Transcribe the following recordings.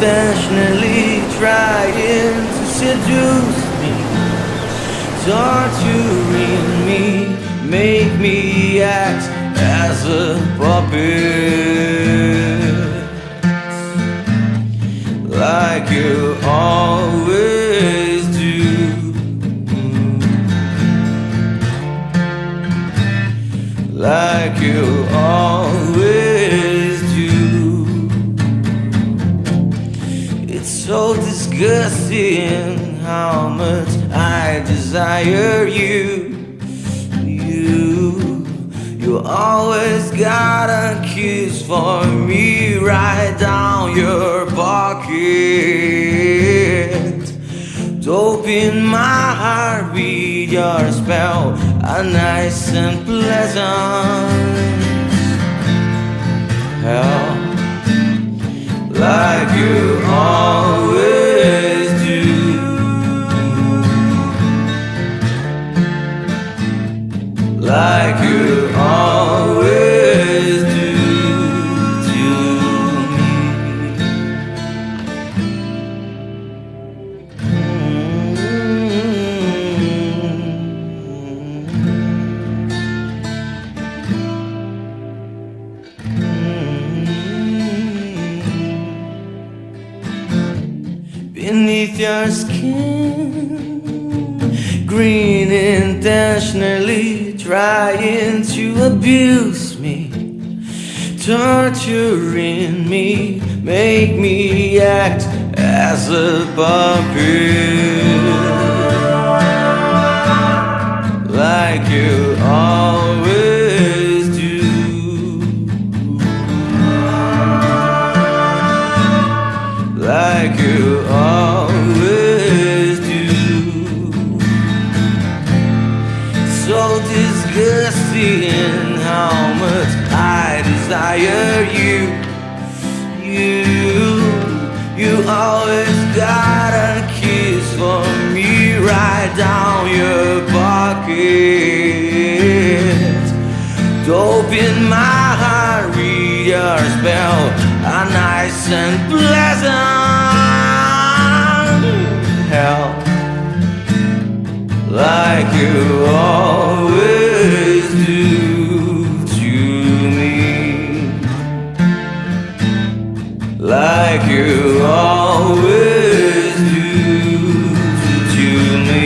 intentionally trying to seduce me, torturing me, make me act as a puppet, like you always do, like you always do. It's so disgusting how much I desire you. You always got a kiss for me right down your pocket. Dope in my heart with your spell, a nice and pleasant hell, like you always do, like you always do to me. Beneath your skin, green intentionally trying to abuse me, torturing me, make me act as a puppet, like you always do, like you always do. So disgusting how much I desire you. You always got a kiss for me right down your pocket. Dope in my heart, read your spell, a nice and pleasant hell, like you always do to me, like you always do to me.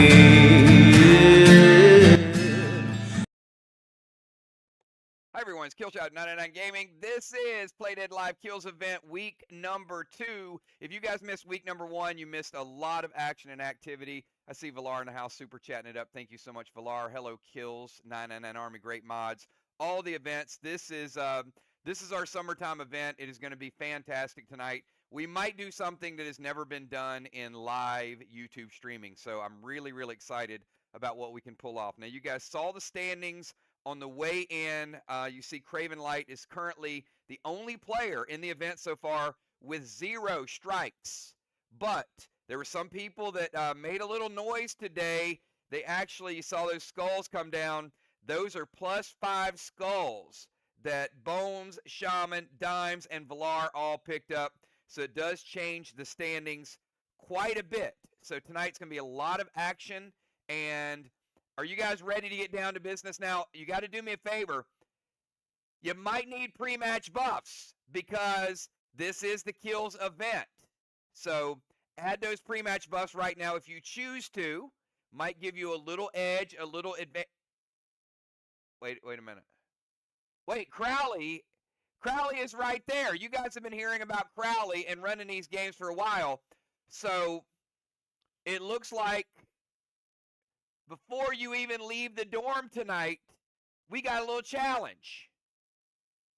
Hi everyone, it's Kilz 99 Gaming. This is Play Dead Live Kilz event week number 2. If you guys missed week number 1, you missed a lot of action and activity. I see Valar in the house super chatting it up. Thank you so much, Valar. Hello, Kilz, 999 Army, great mods. All the events. This is our summertime event. It is going to be fantastic tonight. We might do something that has never been done in live YouTube streaming. So I'm really, really excited about what we can pull off. Now, you guys saw the standings on the way in. You see Craven Light is currently the only player in the event so far with 0 strikes. But there were some people that made a little noise today. They actually, you saw those skulls come down. Those are +5 skulls that Bones, Shaman, Dimes, and Valar all picked up. So it does change the standings quite a bit. So tonight's going to be a lot of action. And are you guys ready to get down to business? Now, you got to do me a favor. You might need pre-match buffs because this is the Kilz event. So add those pre-match buffs right now if you choose to. Might give you a little edge, a little advantage. Wait a minute. Wait, Crowley is right there. You guys have been hearing about Crowley and running these games for a while. So it looks like before you even leave the dorm tonight, we got a little challenge.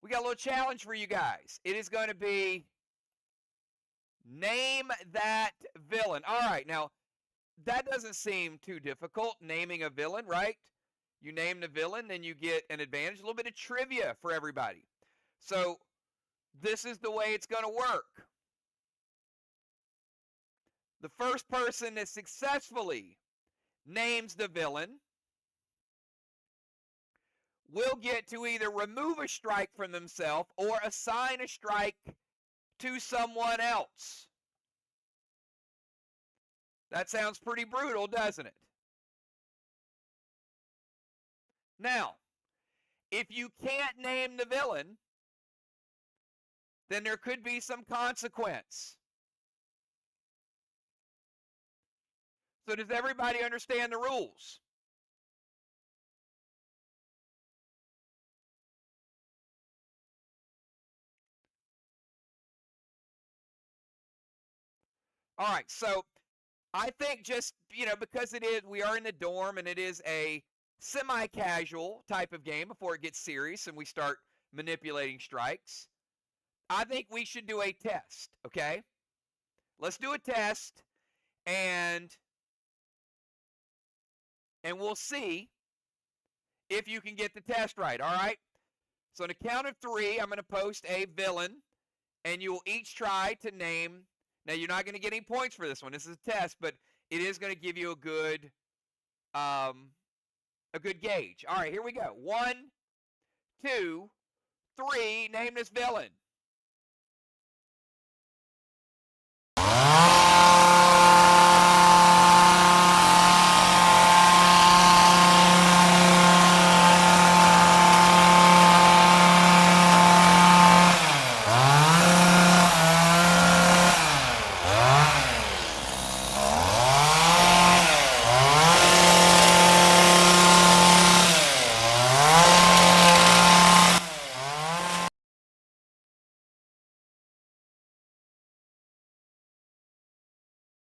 We got a little challenge for you guys. It is going to be name that villain. All right, now that doesn't seem too difficult, naming a villain, right? You name the villain, then you get an advantage. A little bit of trivia for everybody. So this is the way it's going to work. The first person that successfully names the villain will get to either remove a strike from themselves or assign a strike to someone else. That sounds pretty brutal, doesn't it? Now, if you can't name the villain, then there could be some consequence. So does everybody understand the rules? All right, so I think just, because we are in the dorm and it is a semi-casual type of game before it gets serious and we start manipulating strikes, I think we should do a test, okay? Let's do a test and we'll see if you can get the test right, all right? So on the count of 3, I'm going to post a villain, and you will each try to name. Now, you're not going to get any points for this one. This is a test, but it is going to give you a good gauge. All right, here we go. 1, 2, 3. Name this villain.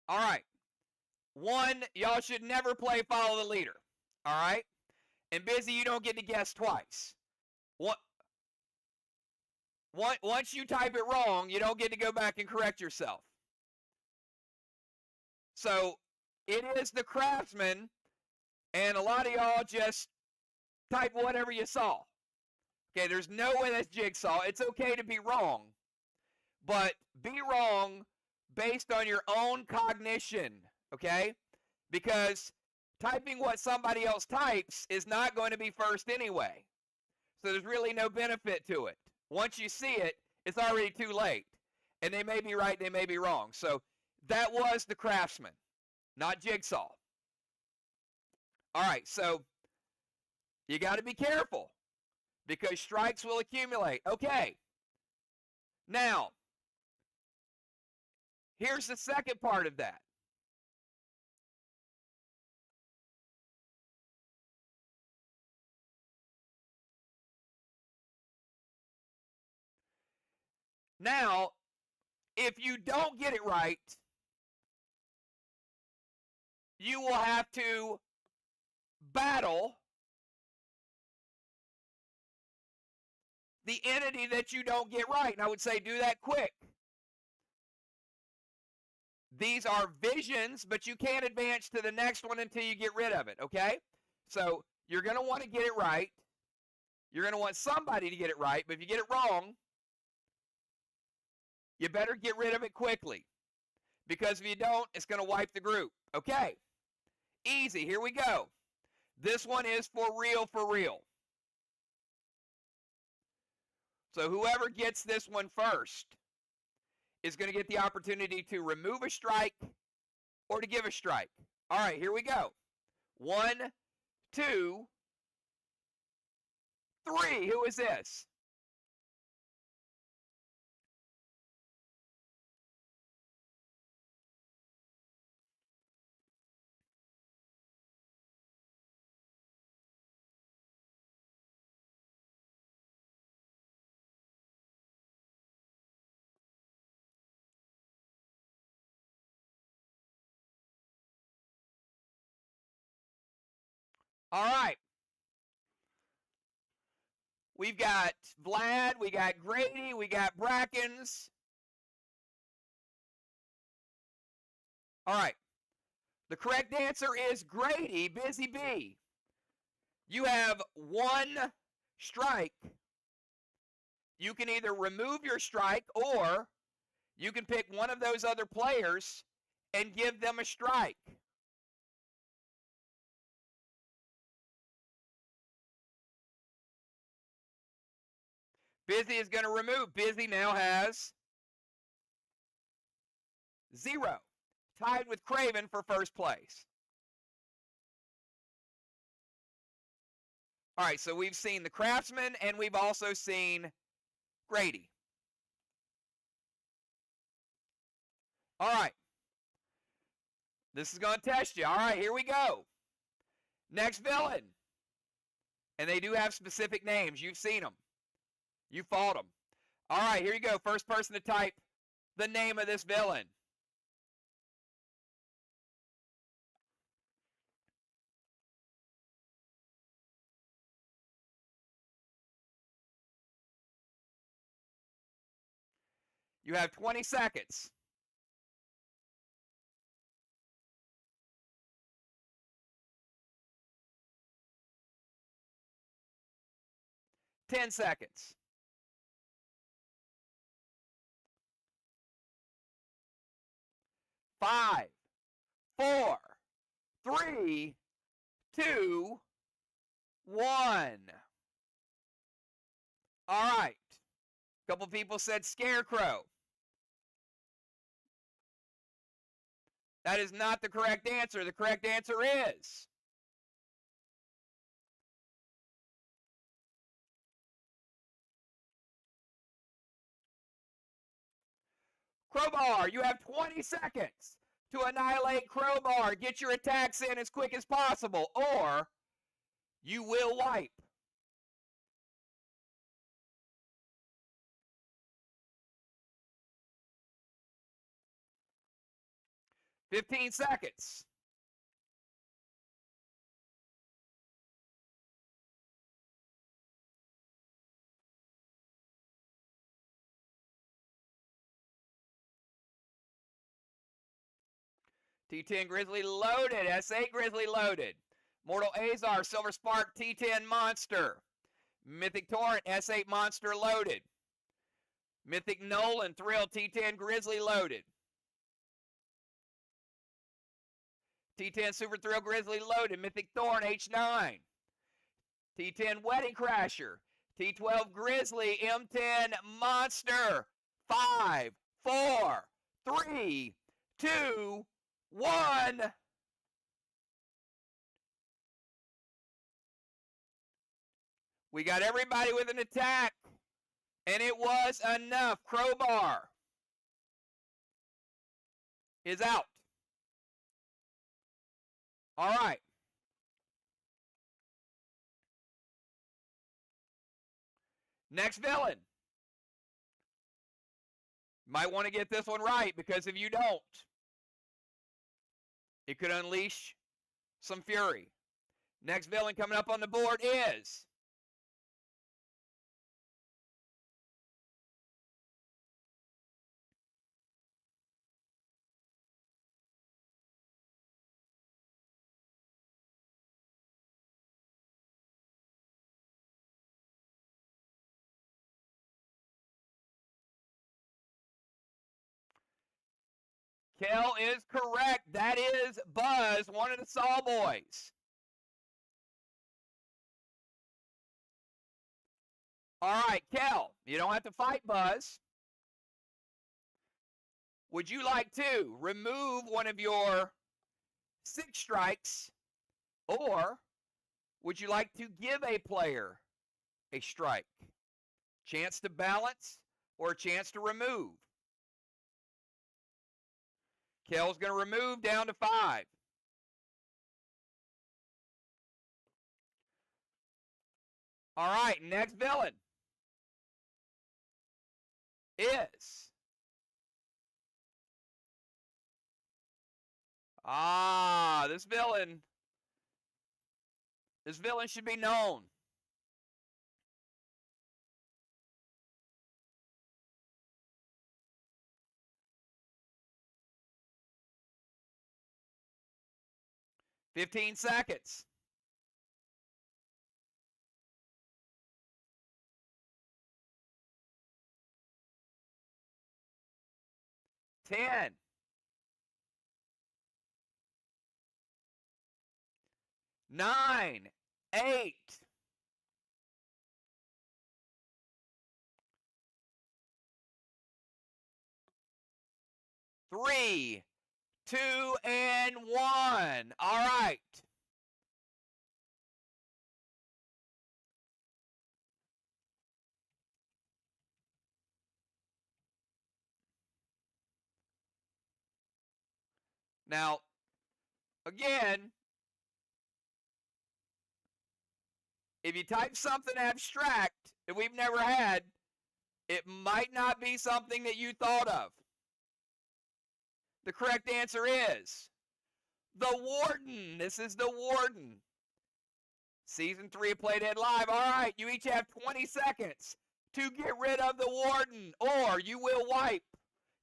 All right. 1, y'all should never play follow the leader. All right? And Busy, you don't get to guess twice. Once you type it wrong, you don't get to go back and correct yourself. So it is the Craftsman, and a lot of y'all just type whatever you saw. Okay, there's no way that's Jigsaw. It's okay to be wrong, but be wrong based on your own cognition, okay? Because typing what somebody else types is not going to be first anyway. So there's really no benefit to it. Once you see it, it's already too late. And they may be right, they may be wrong. So that was the Craftsman, not Jigsaw. All right, so you got to be careful because strikes will accumulate. Okay. Now, here's the second part of that. Now, if you don't get it right, you will have to battle the entity that you don't get right. And I would say do that quick. These are visions, but you can't advance to the next one until you get rid of it, okay? So you're going to want to get it right. You're going to want somebody to get it right, but if you get it wrong, you better get rid of it quickly. Because if you don't, it's going to wipe the group. Okay, easy, here we go. This one is for real, for real. So whoever gets this one first is going to get the opportunity to remove a strike or to give a strike. All right, here we go. 1, 2, 3. Who is this? All right. We've got Vlad, we got Grady, we got Brackens. All right. The correct answer is Grady, Busy Bee. You have 1 strike. You can either remove your strike or you can pick one of those other players and give them a strike. Busy is going to remove. Busy now has 0. tied with Craven for first place. All right, so we've seen the Craftsman, and we've also seen Grady. All right. This is going to test you. All right, here we go. Next villain. And they do have specific names. You've seen them. You fought them. All right, here you go. First person to type the name of this villain. You have 20 seconds. Ten seconds. 5, 4, 3, 2, 1. All right. A couple people said Scarecrow. That is not the correct answer. The correct answer is Crowbar. You have 20 seconds to annihilate Crowbar. Get your attacks in as quick as possible, or you will wipe. "15 seconds. T10 Grizzly loaded. S8 Grizzly loaded. Mortal Azar, Silver Spark, T10 Monster. Mythic Torrent, S8 Monster loaded. Mythic Nolan, Thrill, T10 Grizzly loaded. T10 Super Thrill Grizzly loaded. Mythic Thorn, H9. T10 Wedding Crasher. T12 Grizzly, M10 Monster. 5, 4, 3, 2, 1. We got everybody with an attack, and it was enough. Crowbar is out. All right. Next villain. Might want to get this one right, because if you don't, it could unleash some fury. Next villain coming up on the board is Kel is correct. That is Buzz, one of the Saw Boys. All right, Kel, you don't have to fight Buzz. Would you like to remove one of your 6 strikes, or would you like to give a player a strike? Chance to balance or a chance to remove? Kel's going to remove down to 5. All right, next villain is this villain should be known. "15 seconds. 10. 9. 8. 3, 2 and 1. All right. Now, again, if you type something abstract that we've never had, it might not be something that you thought of. The correct answer is the Warden. This is the Warden. Season 3 of Play Dead Live. All right, you each have 20 seconds to get rid of the Warden, or you will wipe.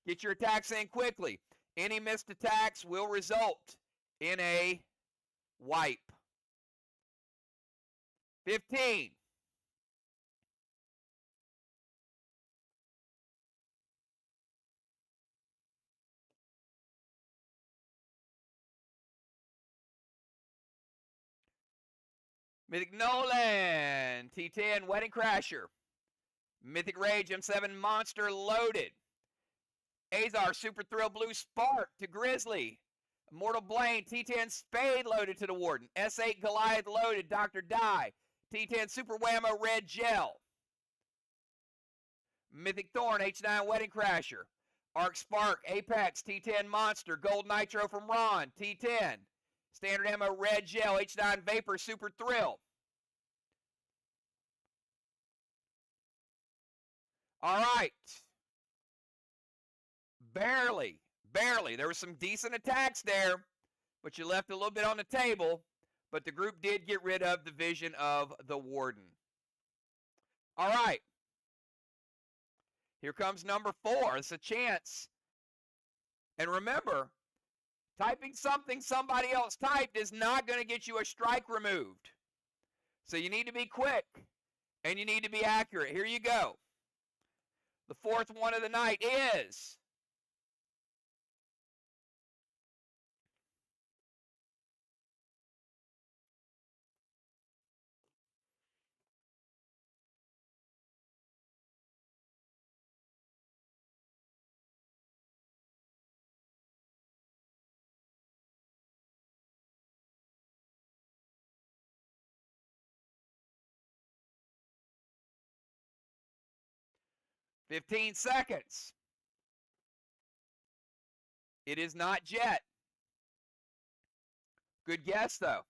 Get your attacks in quickly. Any missed attacks will result in a wipe. 15. Mythic Nolan, T10, Wedding Crasher. Mythic Rage, M7 Monster loaded. Azar, Super Thrill Blue Spark to Grizzly. Immortal Blaine, T10 Spade loaded to the Warden. S8 Goliath loaded, Dr. Die. T10 Super Whammo Red Gel. Mythic Thorn, H9 Wedding Crasher. Arc Spark, Apex, T10 Monster. Gold Nitro from Ron, T10. Standard Ammo Red Gel, H9 Vapor Super Thrill. All right. Barely. There were some decent attacks there, but you left a little bit on the table. But the group did get rid of the vision of the Warden. All right. Here comes number 4. It's a chance. And remember, typing something somebody else typed is not going to get you a strike removed. So you need to be quick, and you need to be accurate. Here you go. The 4th one of the night is... "15 seconds. It is not Jet. Good guess, though.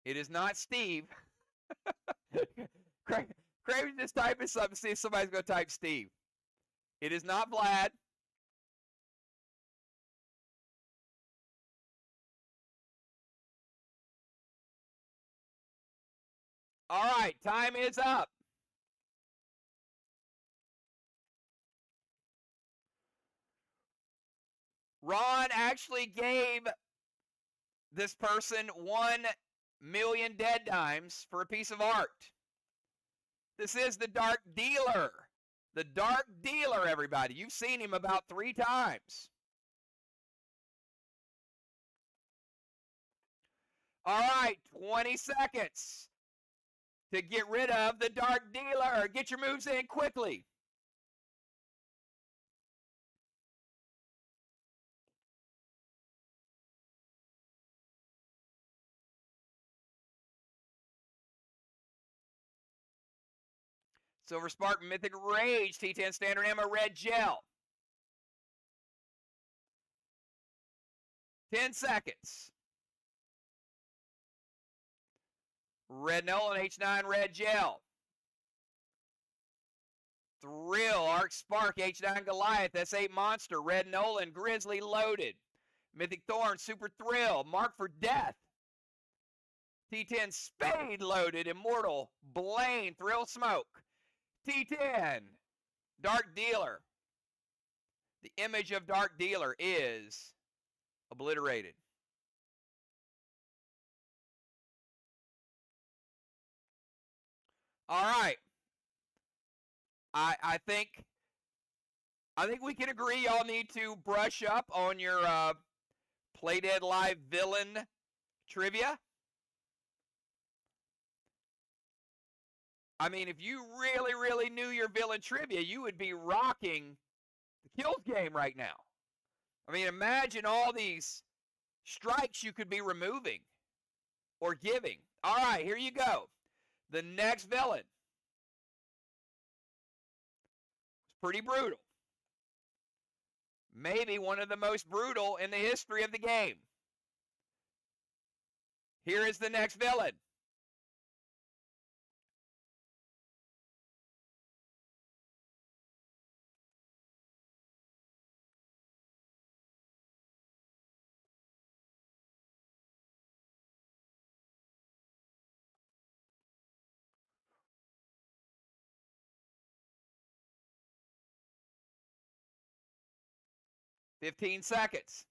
It is not Steve. Craven's just typing something to see if somebody's going to type Steve. It is not Vlad. All right, time is up. Ron actually gave this person 1 million dead dimes for a piece of art. This is the Dark Dealer. The Dark Dealer, everybody. You've seen him about 3 times. All right, 20 seconds to get rid of the Dark Dealer. Get your moves in quickly. Silver Spark, Mythic Rage, T10 Standard Ammo, Red Gel. 10 seconds. Red Nolan, H9 Red Gel. Thrill, Arc Spark, H9 Goliath, S8 Monster, Red Nolan, Grizzly loaded. Mythic Thorn, Super Thrill, Mark for Death. T10 Spade loaded, Immortal, Blaine, Thrill Smoke. T10, Dark Dealer. The image of Dark Dealer is obliterated. All right. I think we can agree y'all need to brush up on your Play Dead Live villain trivia. I mean, if you really knew your villain trivia, you would be rocking the Kilz game right now. I mean, imagine all these strikes you could be removing or giving. All right, here you go. The next villain. It's pretty brutal. Maybe one of the most brutal in the history of the game. Here is the next villain. $15 seconds.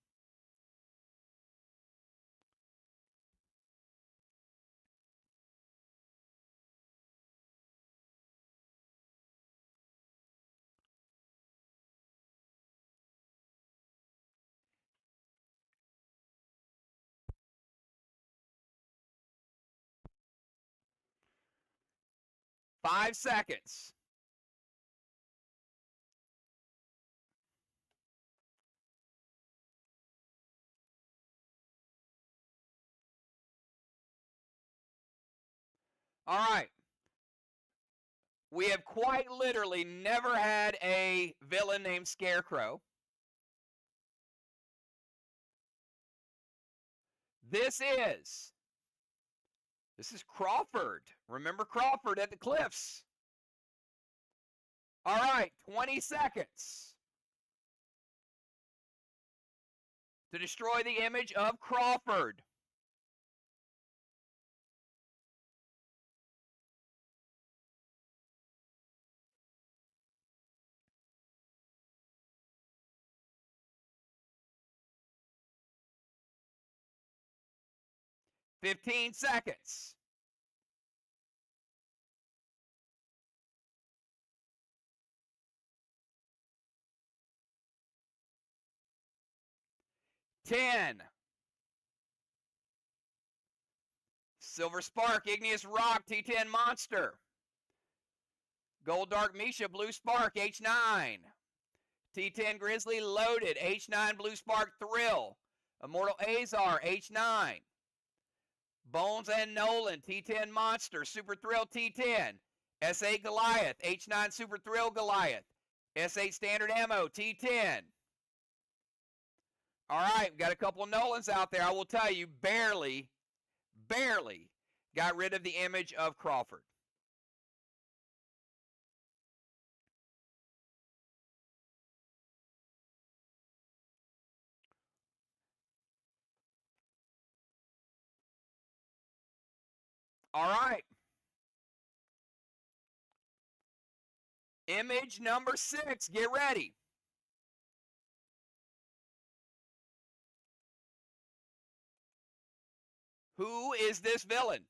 Five seconds. All right. We have quite literally never had a villain named Scarecrow. This is Crawford. Remember Crawford at the Cliffs. All right, 20 seconds to destroy the image of Crawford. $15 seconds. $10. Silver Spark, Igneous Rock, T10 Monster. Gold Dark Misha, Blue Spark, H9. T10 Grizzly Loaded, H9 Blue Spark Thrill. Immortal Azar, H9. Bones and Nolan, T10 Monster, Super Thrill T10. S8 Goliath, H9 Super Thrill Goliath. S8 Standard Ammo, T10. All right, we've got a couple of Nolans out there. I will tell you, barely got rid of the image of Crawford. All right. Image number 6. Get ready. Who is this villain?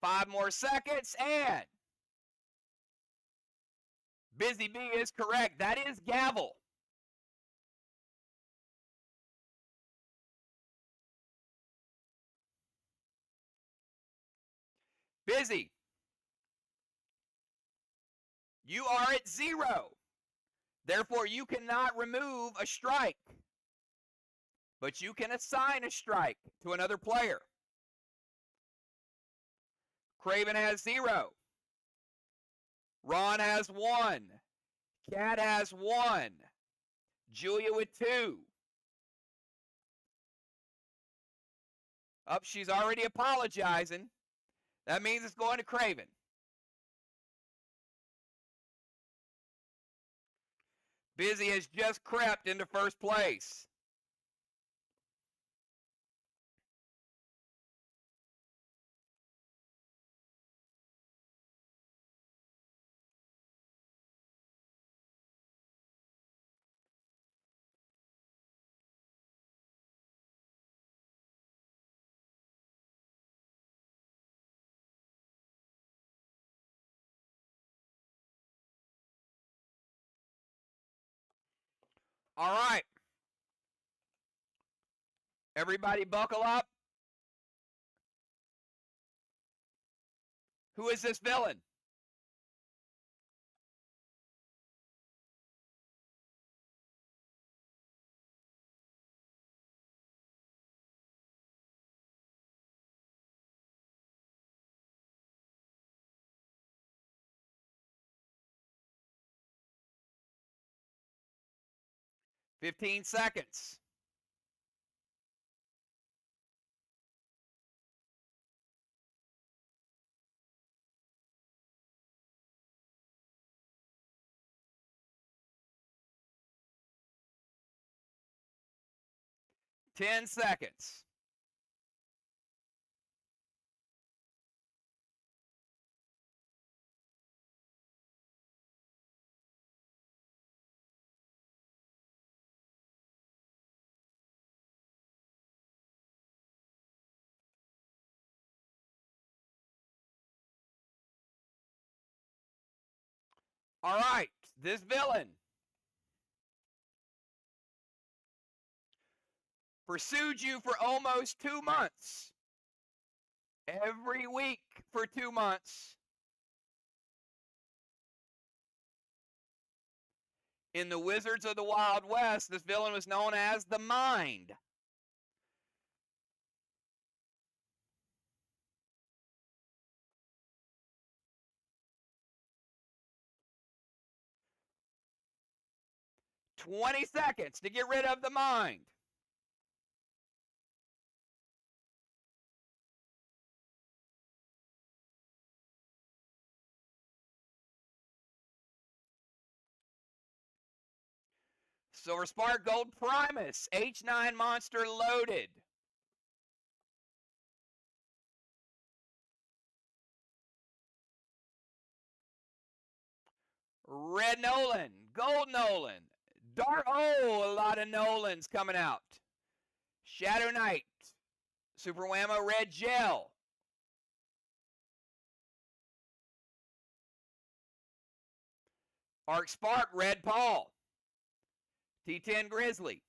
Five more seconds, and Busy Bee is correct. That is Gavel. Busy, you are at 0. Therefore, you cannot remove a strike, but you can assign a strike to another player. Craven has 0. Ron has 1. Cat has 1. Julia with 2. Up, she's already apologizing. That means it's going to Craven. Busy has just crept into first place. All right. Everybody buckle up. Who is this villain? "15 seconds. "10 seconds. All right. This villain pursued you for almost 2 months. Every week for 2 months. In the Wizards of the Wild West, this villain was known as the Mind. "20 seconds to get rid of the Mind. Silver Spark Gold Primus, H9 monster loaded. Red Nolan, Gold Nolan, Dark, oh, a lot of Nolans coming out. Shadow Knight, Super Whammo Red Gel. Arc Spark Red Paul. T10 Grizzly.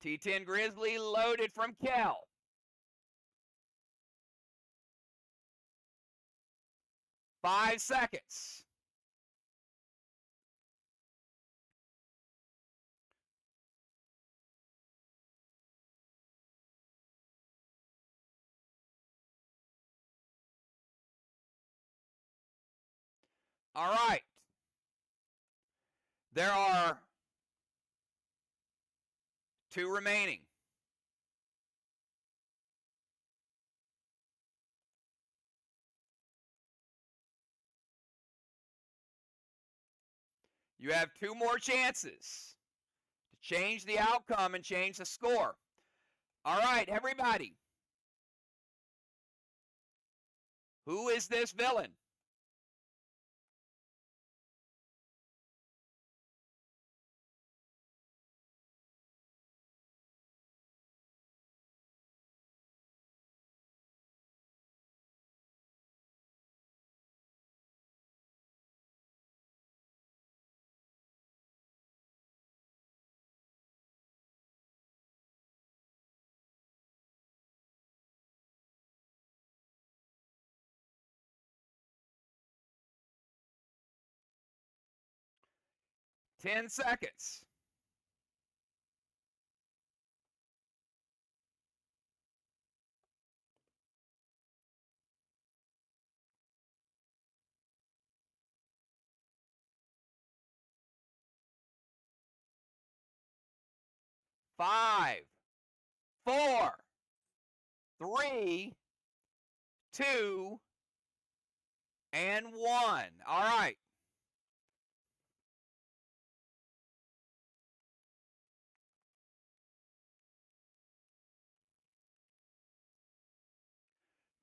T10 Grizzly loaded from Cal. Five seconds. All right. There are 2 remaining. You have 2 more chances to change the outcome and change the score. All right, everybody. Who is this villain? Ten seconds. Five, 4, 3, 2, and 1. All right.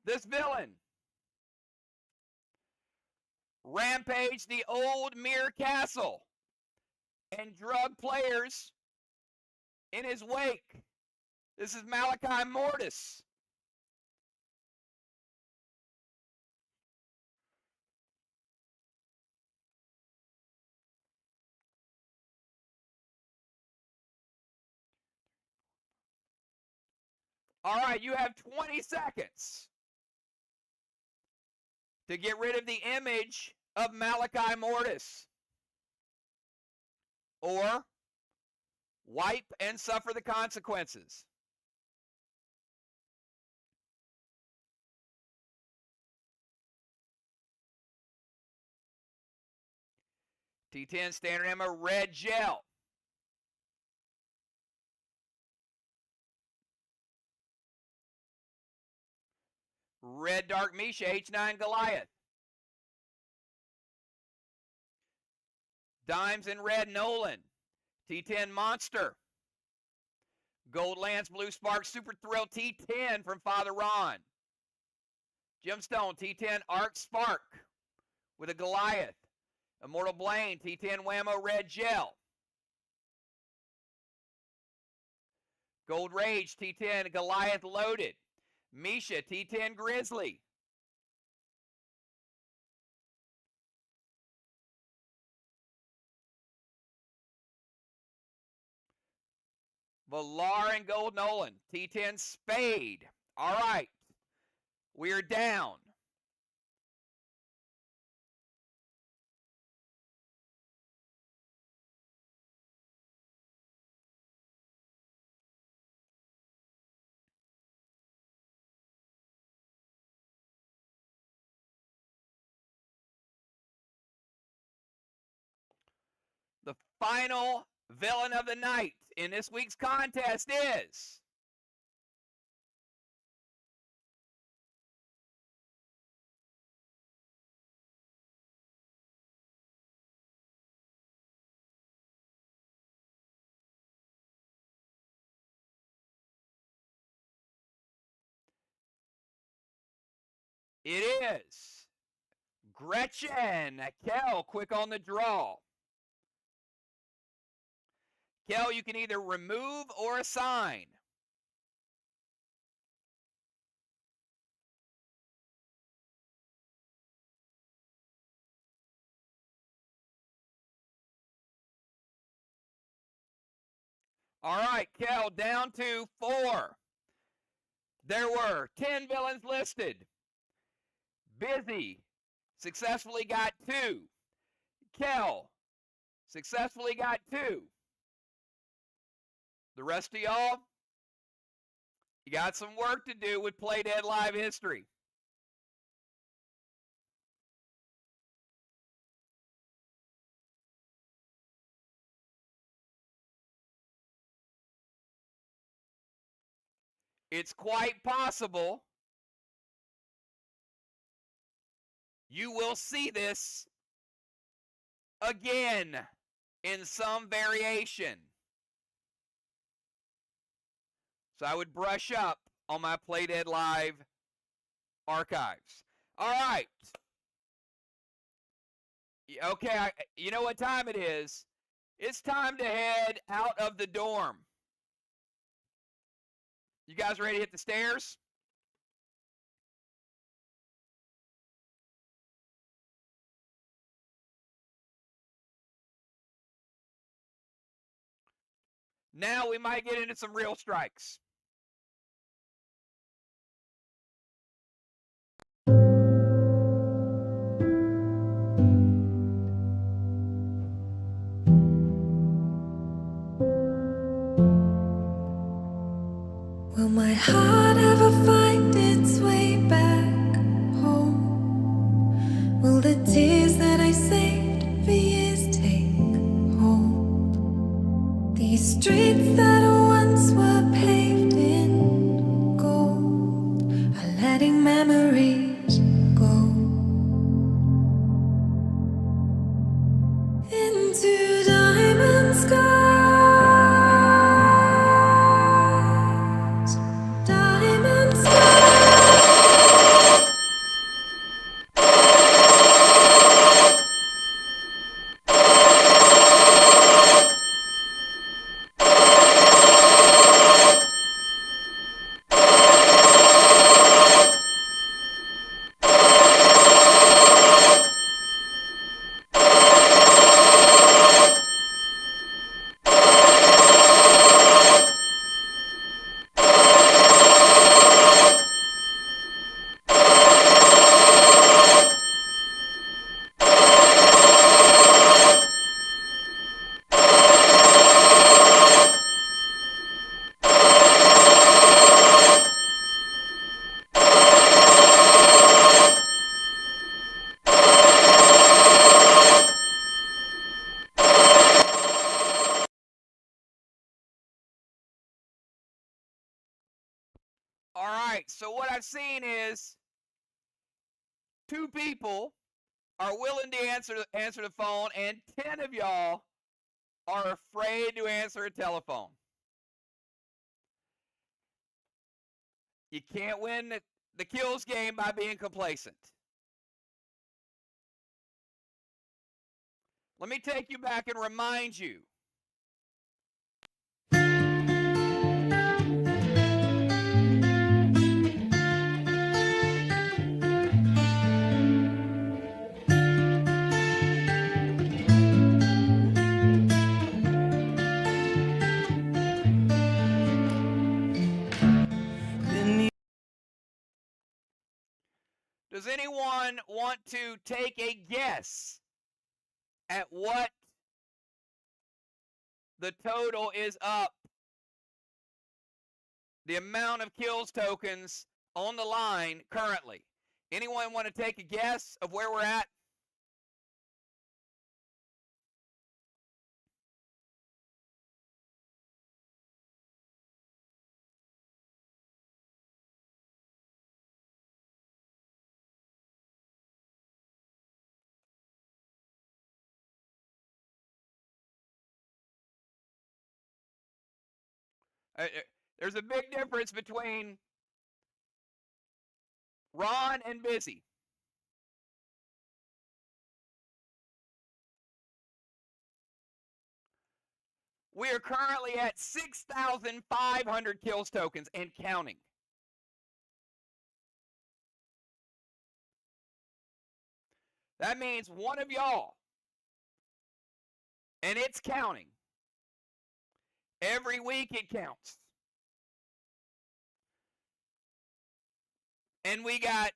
This villain rampaged the old Mirror Castle and drug players in his wake. This is Malachi Mortis. All right, you have 20 seconds to get rid of the image of Malachi Mortis, or wipe and suffer the consequences. T10 standard ammo red gel. Red Dark Misha H9 Goliath. Dimes in red Nolan. T10 Monster. Gold Lance Blue Spark Super Thrill T10 from Father Ron. Gemstone T10 Arc Spark with a Goliath. Immortal Blaine T10 Whammo Red Gel. Gold Rage T10 Goliath Loaded. Misha T10 Grizzly. Valar and Gold Nolan. T10 Spade. All right. We are down. The final villain of the night in this week's contest is Gretchen. Kel, quick on the draw. Kel, you can either remove or assign. All right, Kel, down to 4. There were 10 villains listed. Busy successfully got 2. Kel successfully got 2. The rest of y'all, you got some work to do with Play Dead Live history. It's quite possible you will see this again in some variation. So I would brush up on my Play Dead Live archives. All right. Okay, you know what time it is? It's time to head out of the dorm. You guys ready to hit the stairs? Now we might get into some real strikes. Will my heart ever find its way back home? Will the tears that I saved for years take hold? These streets that once were paved in gold are letting memories go into diamond skies. so what I've seen is 2 people are willing to answer the phone, and 10 of y'all are afraid to answer a telephone. You can't win the Kilz game by being complacent. Let me take you back and remind you. Does anyone want to take a guess at what the total is up? The amount of Kilz tokens on the line currently. Anyone want to take a guess of where we're at? There's a big difference between Ron and Busy. We are currently at 6,500 Kilz tokens and counting. That means one of y'all, and it's counting. Every week it counts. And we got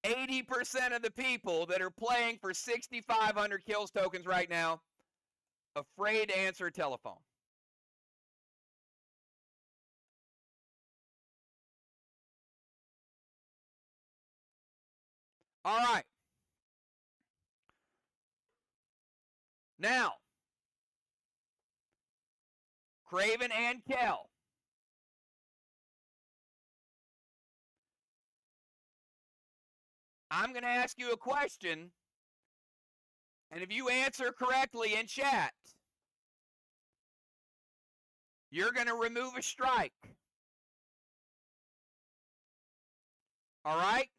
80% of the people that are playing for 6,500 Kilz tokens right now afraid to answer a telephone. All right. Now, Craven and Kel. I'm going to ask you a question, and if you answer correctly in chat, you're going to remove a strike. All right?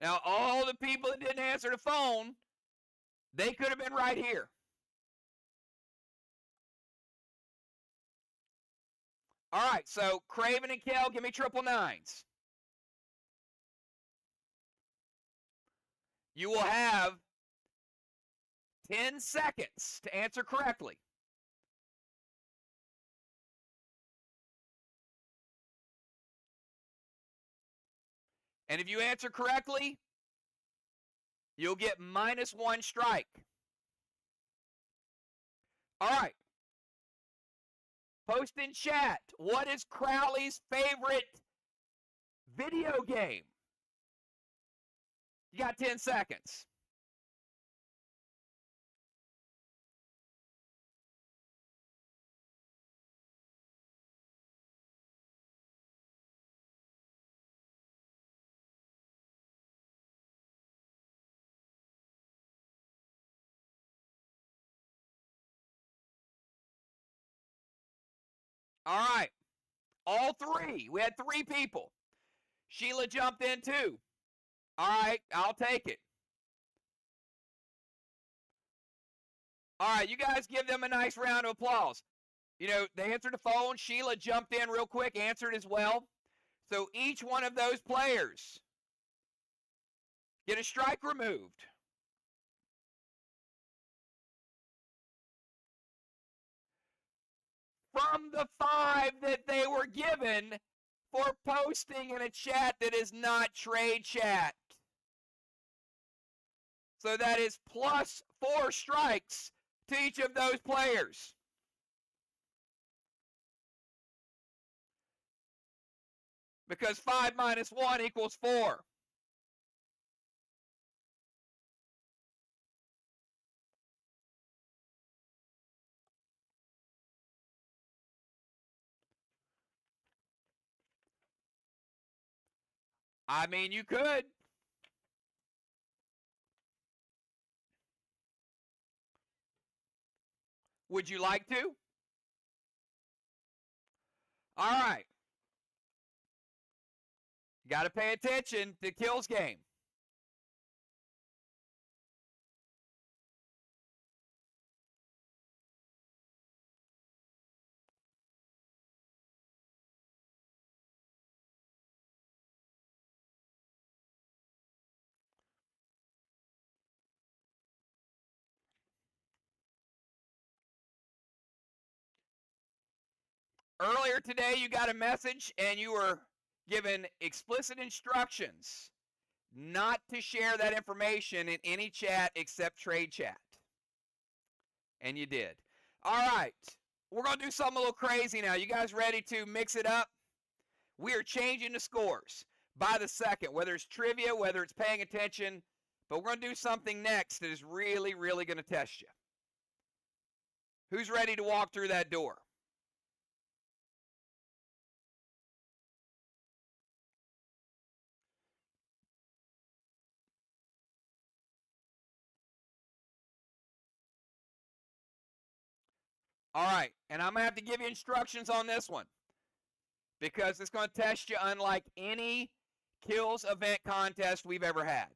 Now, all the people that didn't answer the phone, they could have been right here. All right, so Craven and Kel, give me 999s. You will have 10 seconds to answer correctly. And if you answer correctly, you'll get -1 strike. All right. Post in chat, what is Crowley's favorite video game? You got 10 seconds. All right. All 3. We had 3 people. Sheila jumped in too. All right, I'll take it. All right, you guys give them a nice round of applause. You know, they answered the phone. Sheila jumped in real quick, answered as well. So each one of those players get a strike removed. From the 5 that they were given for posting in a chat that is not trade chat. So that is +4 strikes to each of those players. Because 5 minus 1 equals 4. I mean, you could. Would you like to? All right. Got to pay attention to Kilz game. Earlier today, you got a message and you were given explicit instructions not to share that information in any chat except trade chat. And you did. All right. We're going to do something a little crazy now. You guys ready to mix it up? We are changing the scores by the second, whether it's trivia, whether it's paying attention. But we're going to do something next that is really, really going to test you. Who's ready to walk through that door? All right, and I'm going to have to give you instructions on this one because it's going to test you unlike any Kilz event contest we've ever had.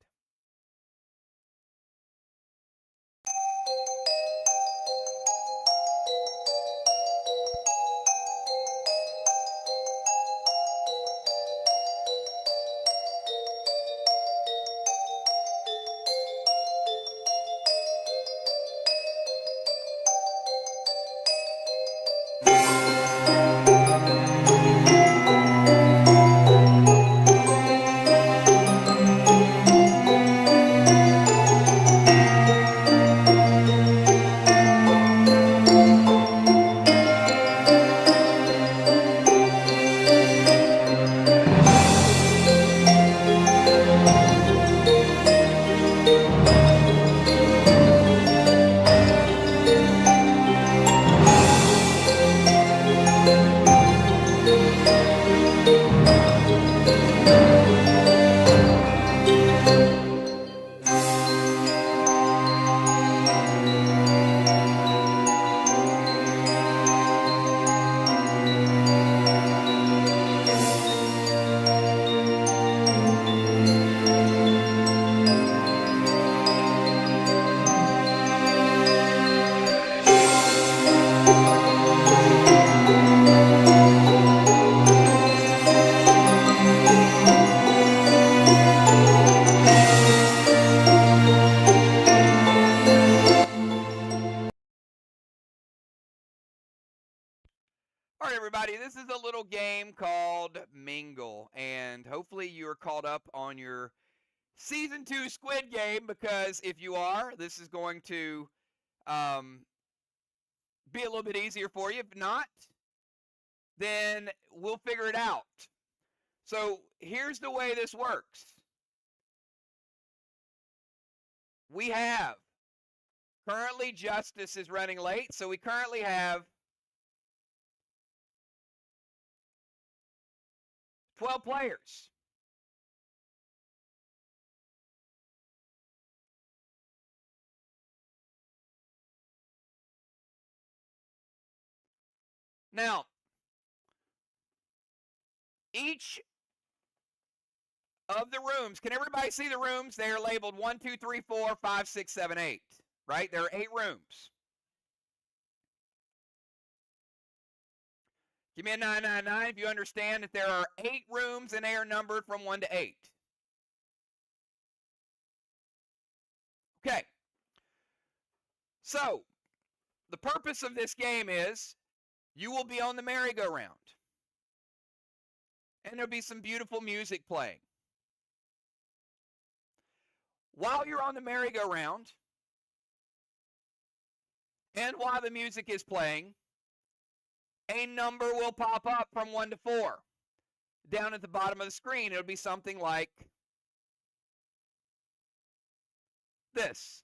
All right, everybody, this is a little game called Mingle, and hopefully you are caught up on your Season 2 Squid Game, because if you are, this is going to be a little bit easier for you. If not, then we'll figure it out. So here's the way this works. We have, currently Justice is running late, so we currently have 12 players. Now, each of the rooms, can everybody see the rooms? They are labeled 1, 2, 3, 4, 5, 6, 7, 8, right? There are 8 rooms. Give me a 999 if you understand that there are 8 rooms and they are numbered from 1 to 8. Okay. So, the purpose of this game is you will be on the merry-go-round. And there'll be some beautiful music playing. While you're on the merry-go-round, and while the music is playing, a number will pop up from 1 to 4. Down at the bottom of the screen, it'll be something like this.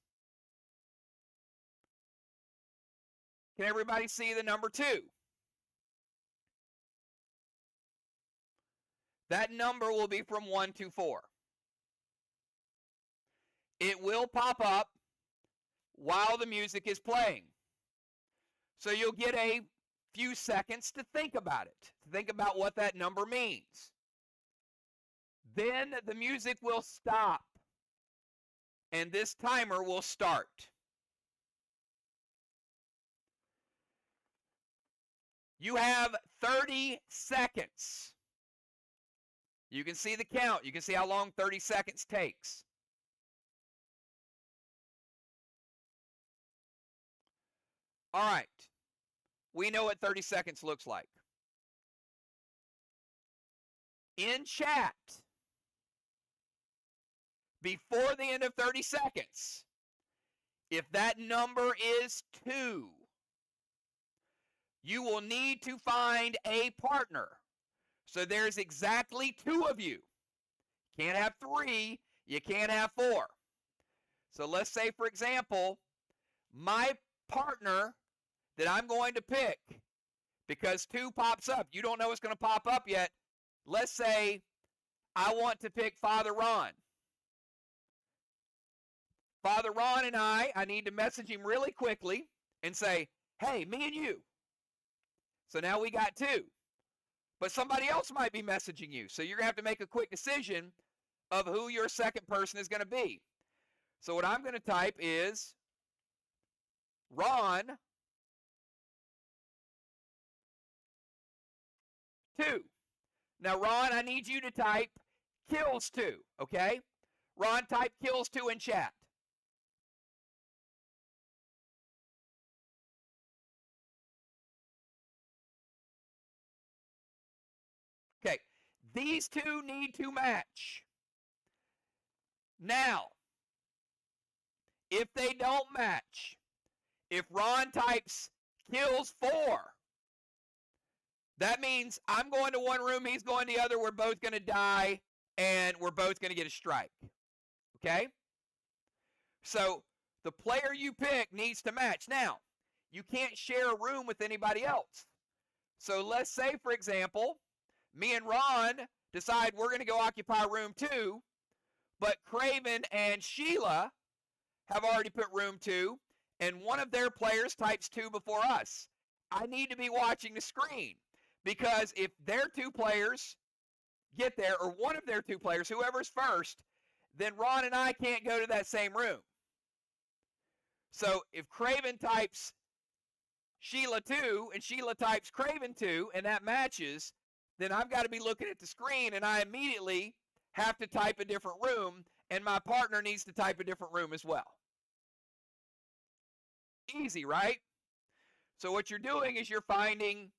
Can everybody see the number 2? that number will be from 1 to 4. It will pop up while the music is playing. So you'll get a few seconds to think about it, to think about what that number means. Then the music will stop, and this timer will start. You have 30 seconds. You can see the count. You can see how long 30 seconds takes. All right. We know what 30 seconds looks like. In chat, before the end of 30 seconds, if that number is 2, you will need to find a partner. So there's exactly 2 of you. Can't have 3, you can't have 4. So let's say, for example, my partner that I'm going to pick, because 2 pops up, you don't know what's going to pop up yet. Let's say I want to pick Father Ron. Father Ron and I need to message him really quickly and say, hey, me and you. So now we got 2. But somebody else might be messaging you. So you're going to have to make a quick decision of who your second person is going to be. So what I'm going to type is Ron 2. Now, Ron, I need you to type Kilz 2, okay? Ron, type Kilz 2 in chat. Okay, these 2 need to match. Now, if they don't match, if Ron types Kilz 4, that means I'm going to one room, he's going to the other, we're both going to die, and we're both going to get a strike. Okay? So the player you pick needs to match. Now, you can't share a room with anybody else. So let's say, for example, me and Ron decide we're going to go occupy room 2, but Craven and Sheila have already put room 2, and one of their players types 2 before us. I need to be watching the screen, because if their 2 players get there, or one of their 2 players, whoever's first, then Ron and I can't go to that same room. So if Craven types Sheila 2 and Sheila types Craven 2 and that matches, then I've got to be looking at the screen and I immediately have to type a different room, and my partner needs to type a different room as well. Easy, right? So what you're doing is you're finding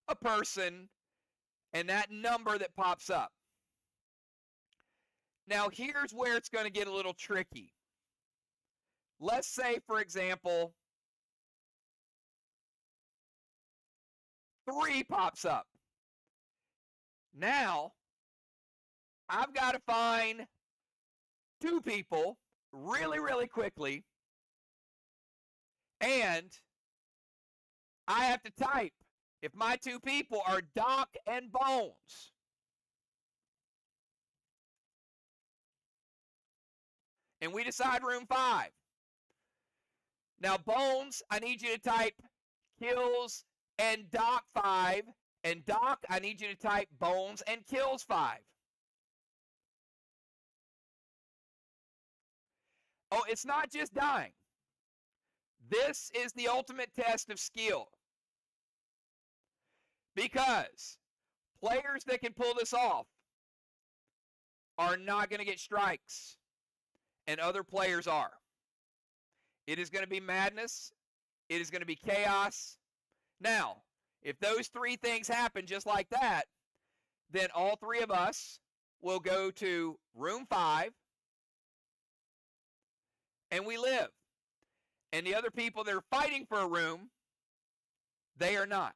a person and that number that pops up. Now here's where it's going to get a little tricky. Let's say, for example, 3 pops up. Now, I've got to find 2 people really, really quickly, and I have to type if my 2 people are Doc and Bones. And we decide room 5. Now, Bones, I need you to type Kilz and Doc 5. And Doc, I need you to type Bones and Kilz 5. Oh, it's not just dying. This is the ultimate test of skill. Because players that can pull this off are not going to get strikes, and other players are. It is going to be madness. It is going to be chaos. Now, if those 3 things happen just like that, then all 3 of us will go to room 5, and we live. And the other people that are fighting for a room, they are not.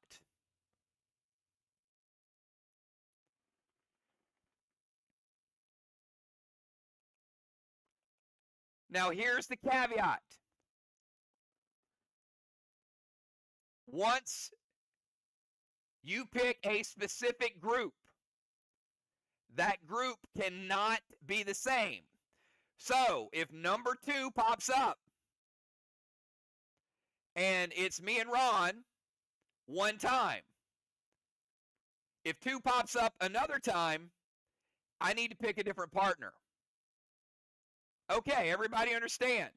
Now, here's the caveat. Once you pick a specific group, that group cannot be the same. So if number 2 pops up and it's me and Ron one time, if 2 pops up another time, I need to pick a different partner. Okay, everybody understand?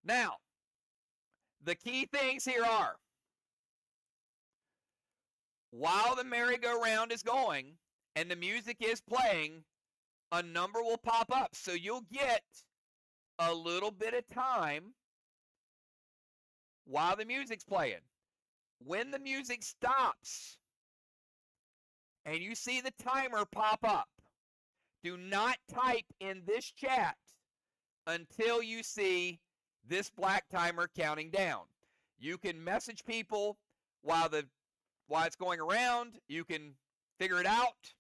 Now, the key things here are, while the merry-go-round is going and the music is playing, a number will pop up. So you'll get a little bit of time while the music's playing. When the music stops and you see the timer pop up, do not type in this chat until you see this black timer counting down. You can message people while it's going around. You can figure it out.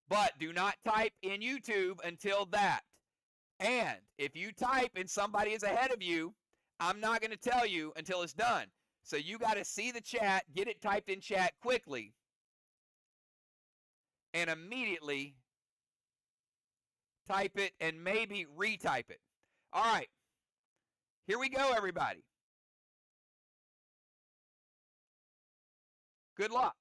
But do not type in YouTube until that. And if you type and somebody is ahead of you, I'm not going to tell you until it's done. So you got to see the chat, get it typed in chat quickly, and immediately type it and maybe retype it. All right. Here we go, everybody. Good luck.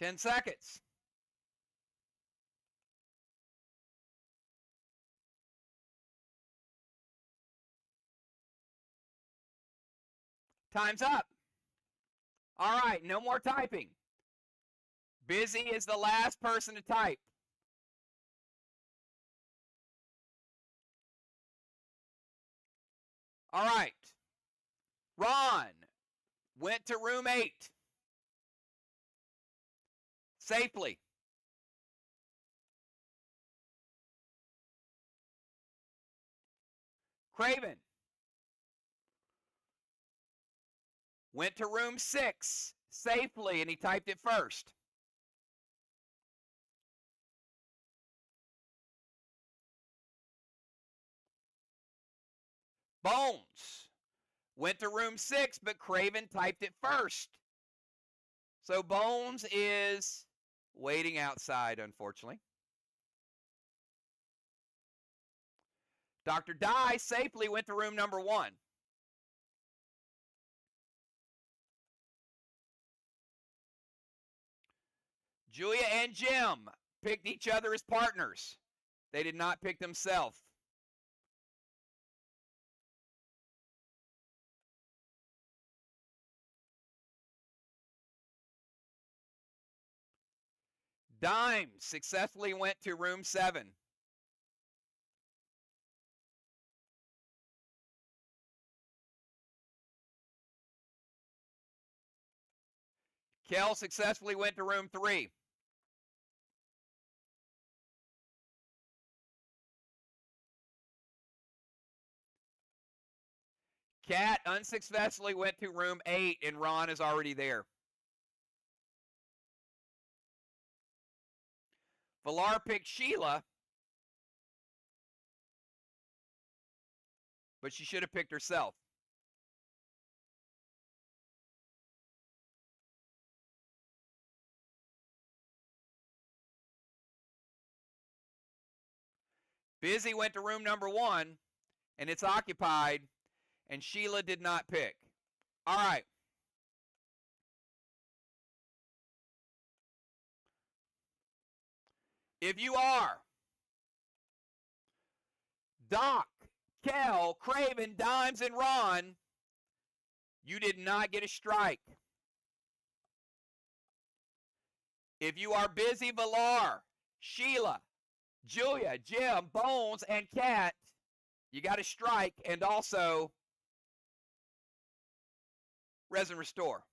Ten seconds. Time's up. All right, no more typing. Busy is the last person to type. All right. Ron went to room 8 safely. Craven went to room 6 safely, and he typed it first. Bones went to room 6, but Craven typed it first. So Bones is waiting outside, unfortunately. Dr. Dye safely went to room number 1. Julia and Jim picked each other as partners. They did not pick themselves. Dime successfully went to room 7. Kel successfully went to room 3. Kat unsuccessfully went to room 8, and Ron is already there. Villar picked Sheila, but she should have picked herself. Busy went to room number 1, and it's occupied, and Sheila did not pick. All right. If you are Doc, Kel, Craven, Dimes, and Ron, you did not get a strike. If you are Busy, Villar, Sheila, Julia, Jim, Bones, and Kat, you got a strike, and also Resin Restore.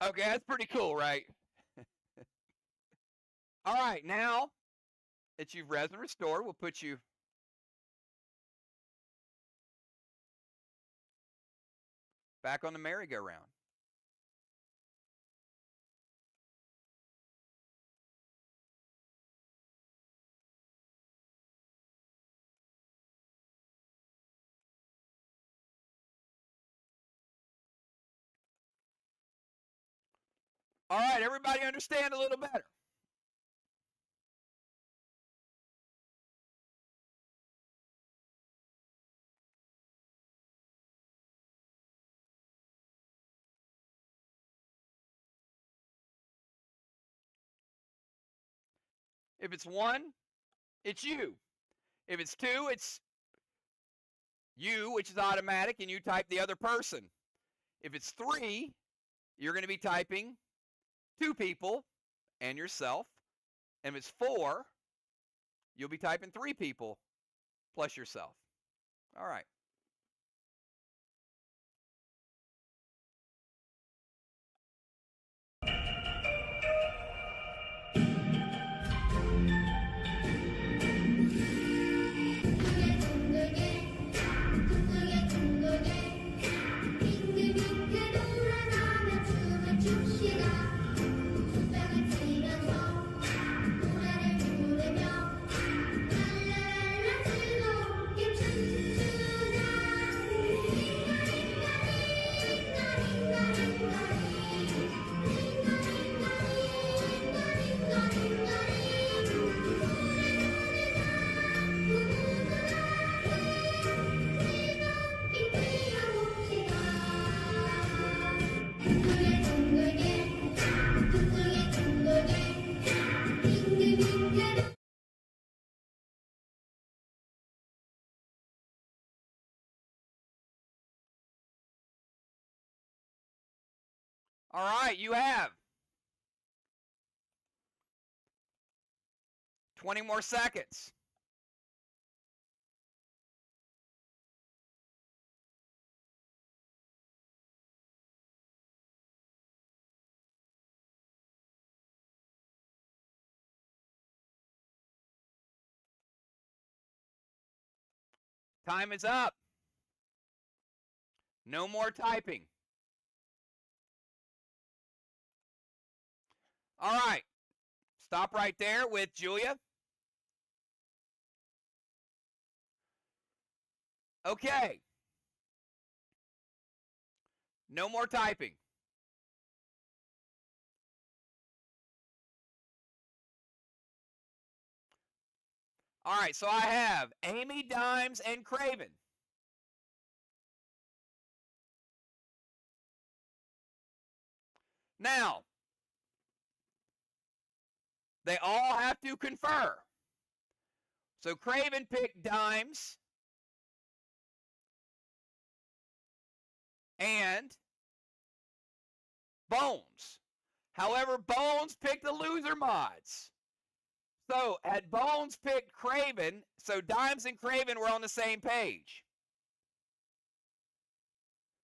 Okay, that's pretty cool, right? All right, now that you've Resin Restored, we'll put you back on the merry-go-round. All right, everybody understand a little better. If it's 1, it's you. If it's 2, it's you, which is automatic, and you type the other person. If it's 3, you're going to be typing 2 people and yourself. And if it's 4, you'll be typing 3 people plus yourself. All right. All right, you have 20 more seconds. Time is up. No more typing. All right. Stop right there with Julia. Okay. No more typing. All right, so I have Amy, Dimes, and Craven. Now, they all have to confer. So Craven picked Dimes. and Bones. However, Bones picked the loser mods. So, had Bones picked Craven, so Dimes and Craven were on the same page.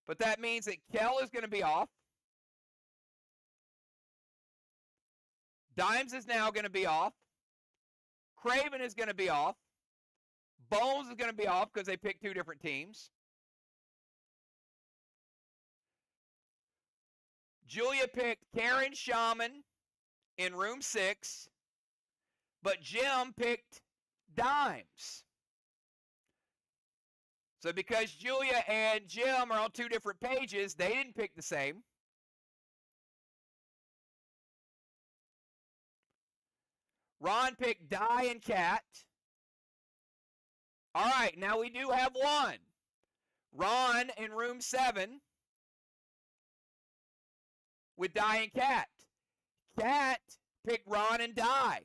But that means that Kel is going to be off. Dimes is now going to be off. Craven is going to be off. Bones is going to be off because they picked two different teams. Julia picked Karen Shaman in room 6, but Jim picked Dimes. So because Julia and Jim are on two different pages, they didn't pick the same. Ron picked Di and Cat. All right, now we do have one. Ron in room 7 with Di and Cat. Cat picked Ron and Di.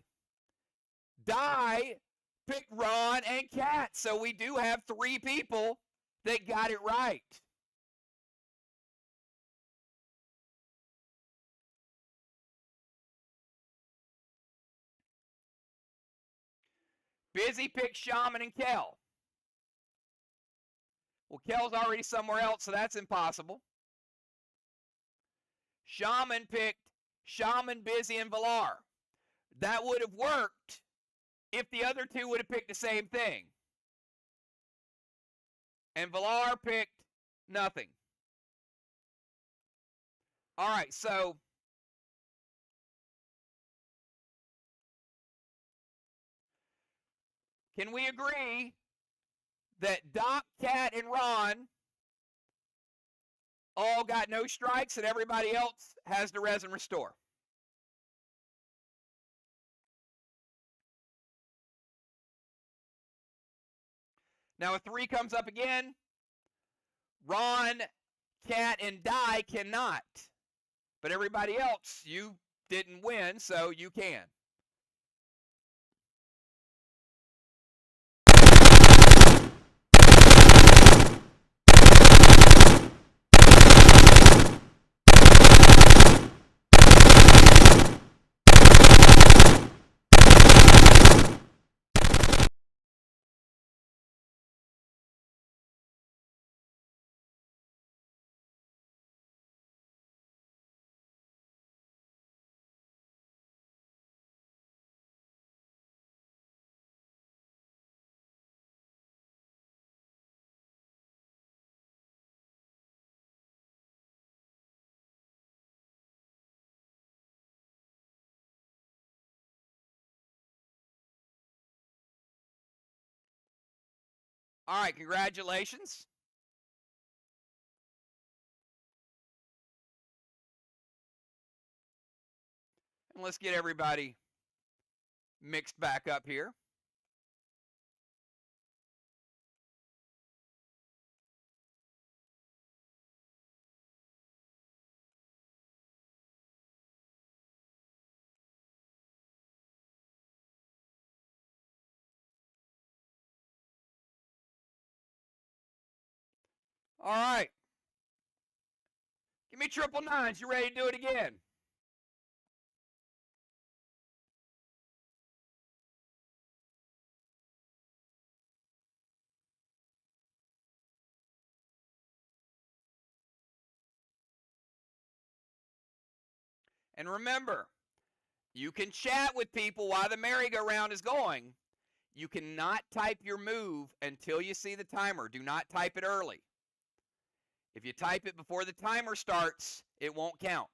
Di picked Ron and Cat. So we do have 3 people that got it right. Busy picked Shaman and Kel. Well, Kel's already somewhere else, so that's impossible. Shaman picked Shaman, Busy, and Valar. That would have worked if the other 2 would have picked the same thing. And Valar picked nothing. All right, so can we agree that Doc, Cat, and Ron all got no strikes and everybody else has the res and restore? Now, if 3 comes up again, Ron, Cat, and Di cannot. But everybody else, you didn't win, so you can. All right, congratulations. And let's get everybody mixed back up here. All right. Give me 999s. You ready to do it again? And remember, you can chat with people while the merry-go-round is going. You cannot type your move until you see the timer. Do not type it early. If you type it before the timer starts, it won't count.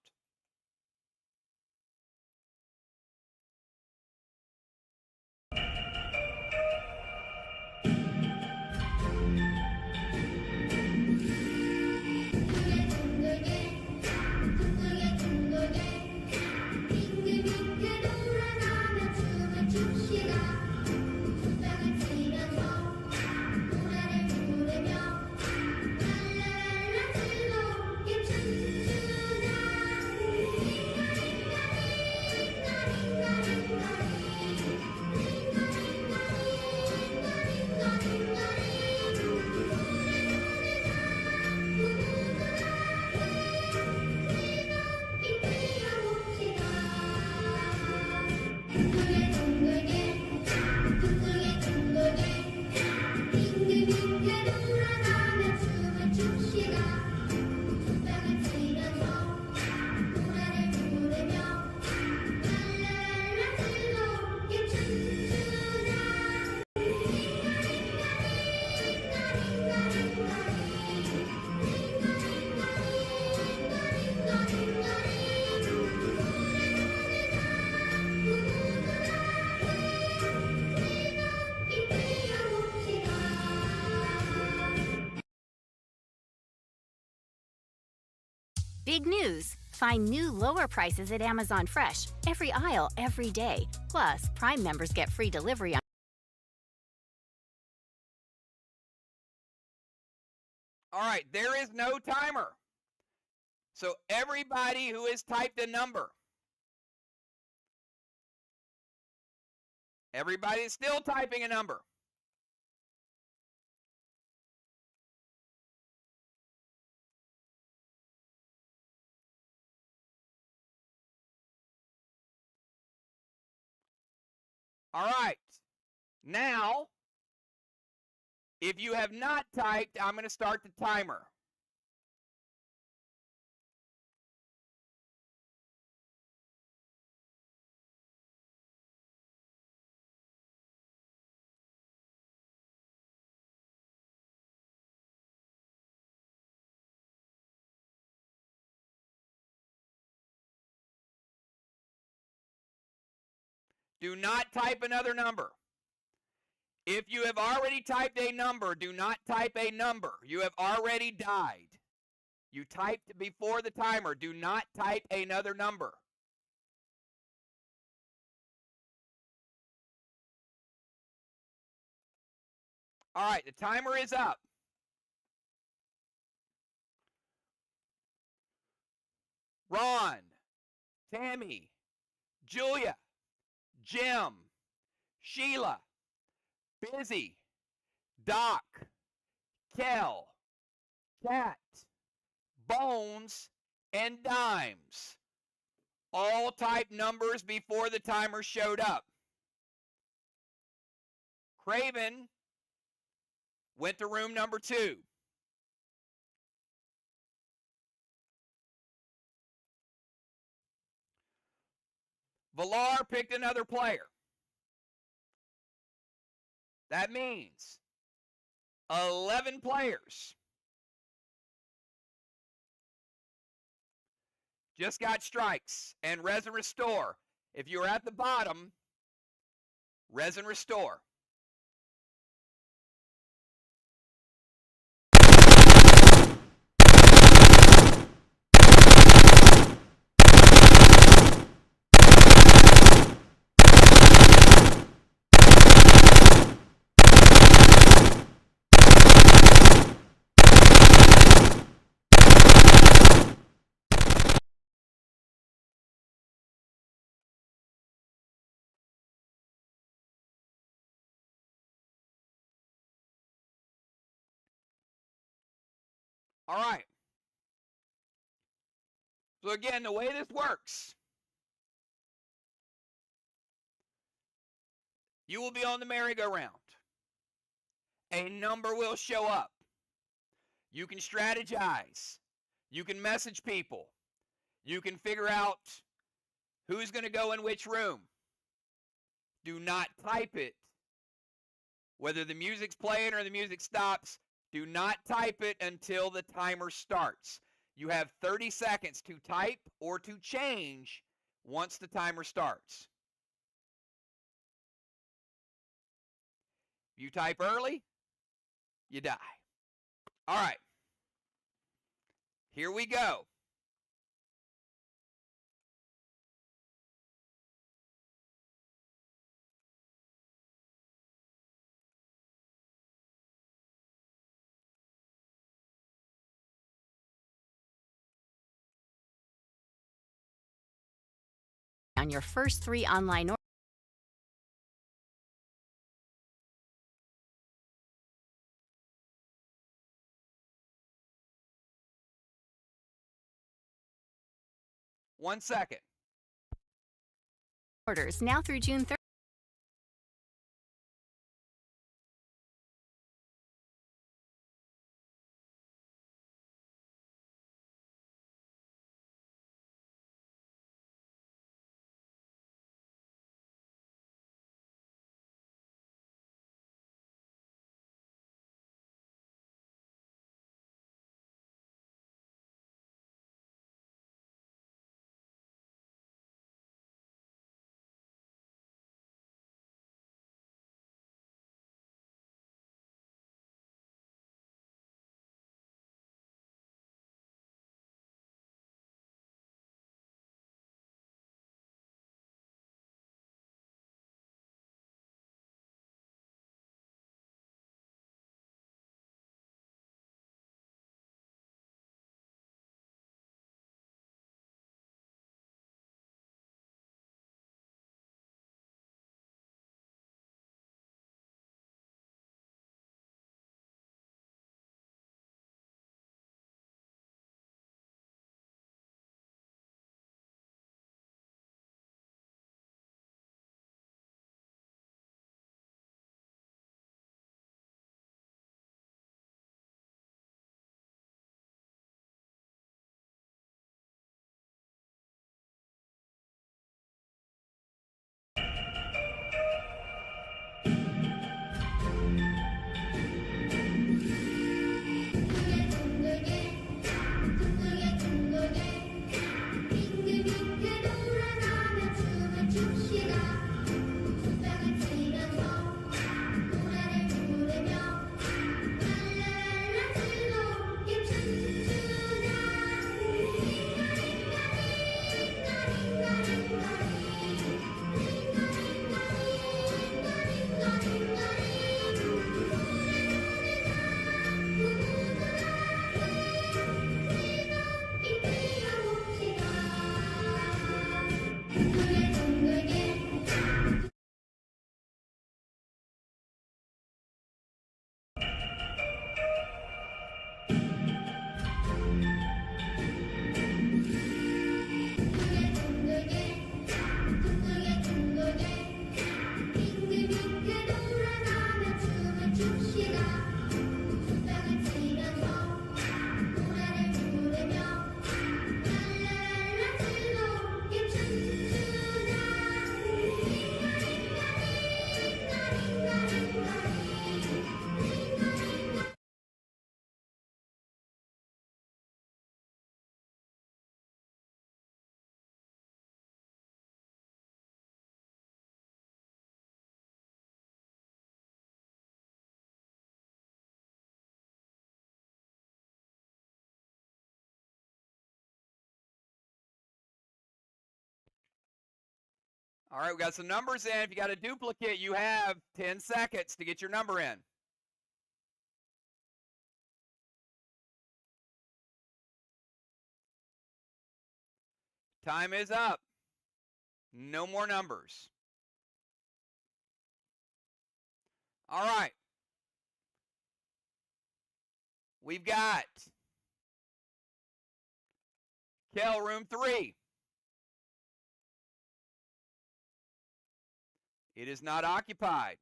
Big news! Find new lower prices at Amazon Fresh. Every aisle, every day. Plus, Prime members get free delivery on. All right, there is no timer. So everybody who has typed a number, everybody is still typing a number. All right. Now, if you have not typed, I'm going to start the timer. Do not type another number. If you have already typed a number, do not type a number. You have already died. You typed before the timer. Do not type another number. All right, the timer is up. Ron, Tammy, Julia, Jim, Sheila, Busy, Doc, Kel, Cat, Bones, and Dimes. All typed numbers before the timer showed up. Craven went to room number 2. Villar picked another player. That means 11 players just got strikes. And Res and Restore. If you're at the bottom, Res and Restore. All right. So again, the way this works, you will be on the merry-go-round. A number will show up. You can strategize. You can message people. You can figure out who's going to go in which room. Do not type it. Whether the music's playing or the music stops, do not type it until the timer starts. You have 30 seconds to type or to change once the timer starts. If you type early, you die. All right. Here we go. On your first 3 online orders. One second. Orders now through June 3rd. All right, we got some numbers in. If you got a duplicate, you have 10 seconds to get your number in. Time is up. No more numbers. All right. We've got Kel, room 3. It is not occupied.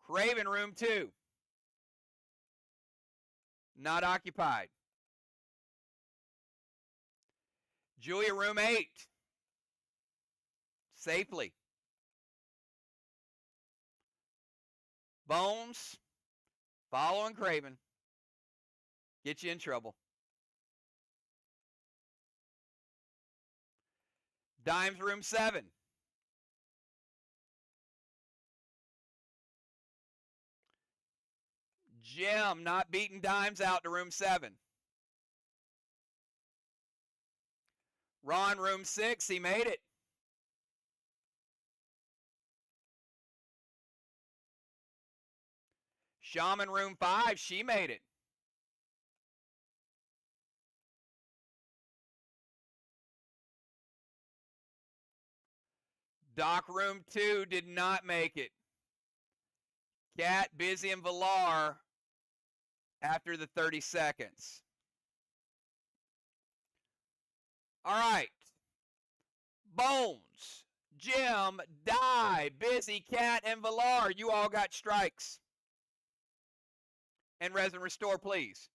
Craven, room 2. Not occupied. Julia, room 8. Safely. Bones, following Craven. Get you in trouble. Dimes, room 7. Jim, not beating Dimes out to room 7. Ron, room 6, he made it. Shaman, room 5, she made it. Doc, room 2, did not make it. Cat, Busy, and Villar after the 30 seconds. All right. Bones, Jim, Die, Busy, Cat, and Villar, you all got strikes. And Res and Restore, please.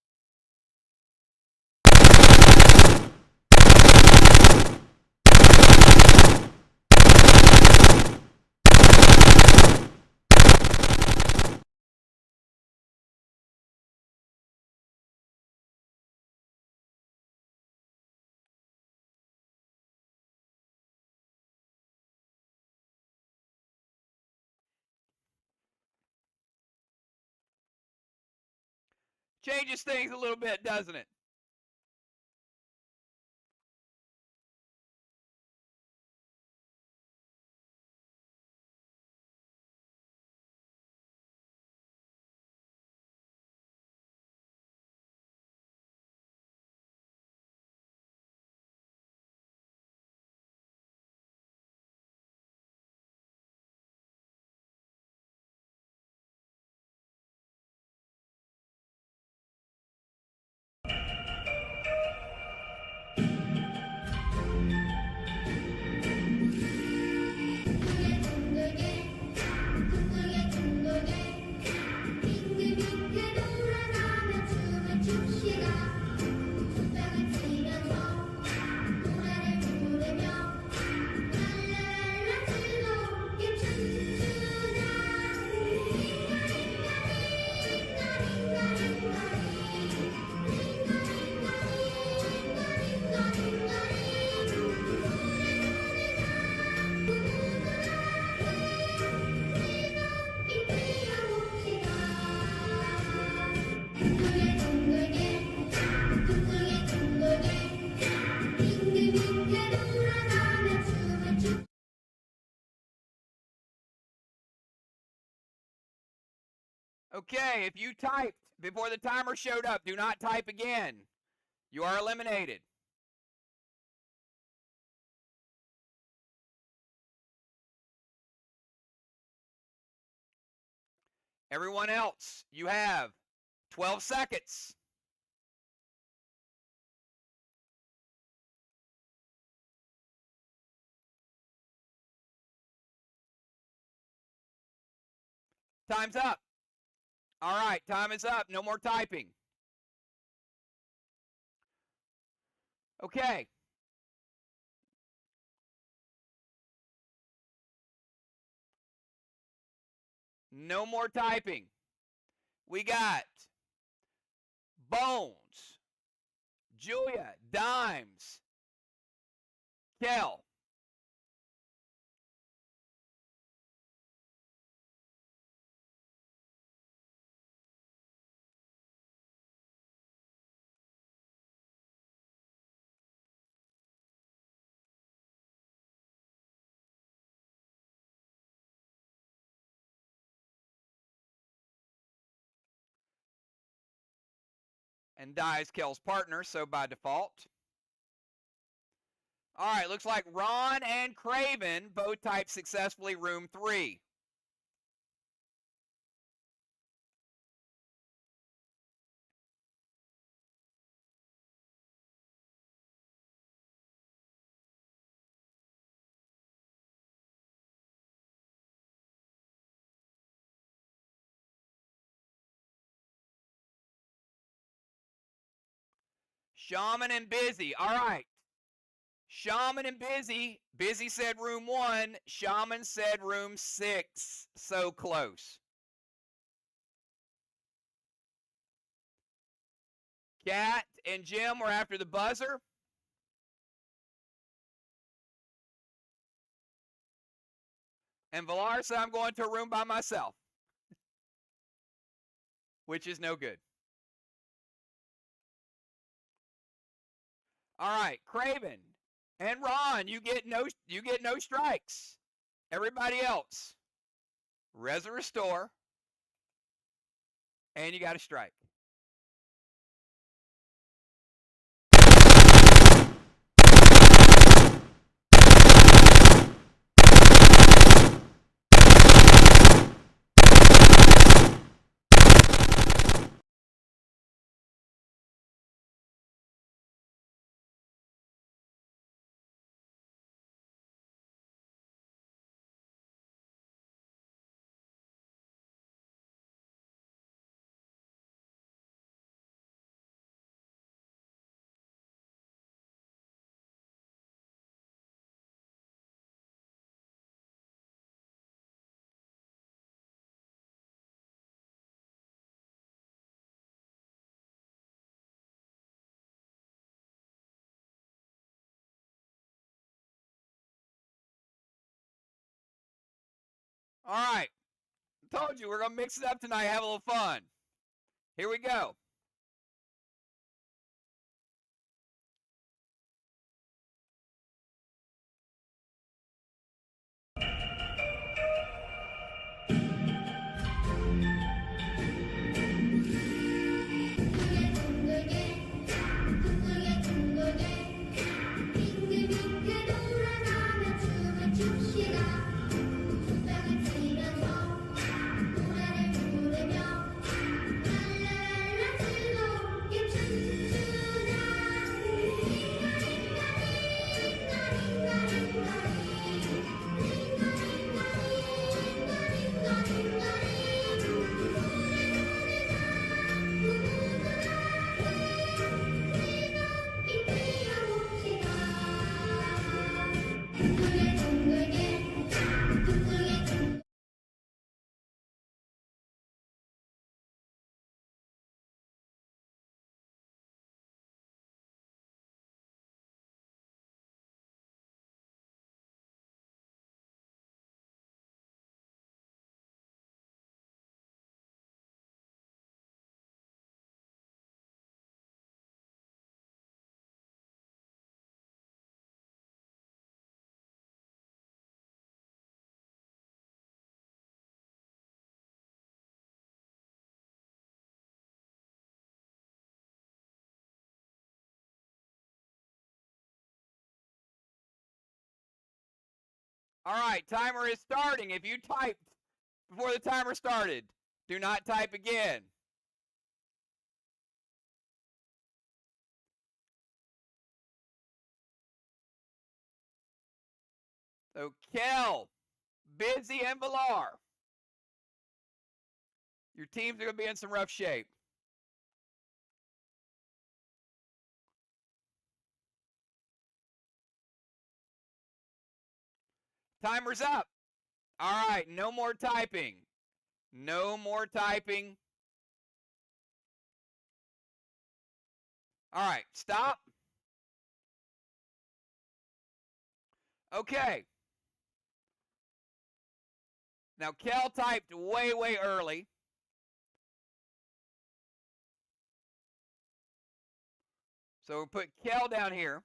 Changes things a little bit, doesn't it? Okay, if you typed before the timer showed up, do not type again. You are eliminated. Everyone else, you have 12 seconds. Time's up. All right, time is up. No more typing. Okay. No more typing. We got Bones, Julia, Dimes, Kel, And Die is Kel's partner, so by default. All right, looks like Ron and Craven both typed successfully room 3. Shaman and Busy. All right. Shaman and Busy. Busy said room 1. Shaman said room 6. So close. Cat and Jim were after the buzzer. And Villar said, I'm going to a room by myself. Which is no good. All right, Craven and Ron, you get no strikes. Everybody else, res and restore, and you got a strike. All right. I told you we're going to mix it up tonight, have a little fun. Here we go. All right, timer is starting. If you typed before the timer started, do not type again. So Kel, Busy, and Villar. Your teams are going to be in some rough shape. Timer's up. All right, no more typing. No more typing. All right, stop. Okay. Now, Kel typed way, way early. So we'll put Kel down here.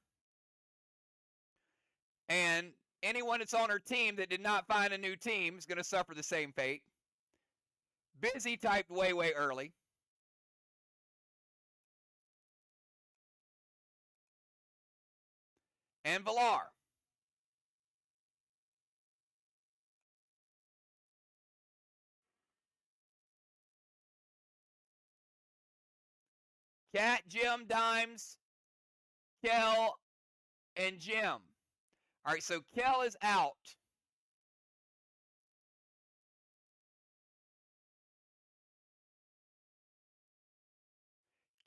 And anyone that's on her team that did not find a new team is going to suffer the same fate. Busy typed way, way early. and Villar. Cat, Jim, Dimes, Kel, and Jim. All right, so Kel is out.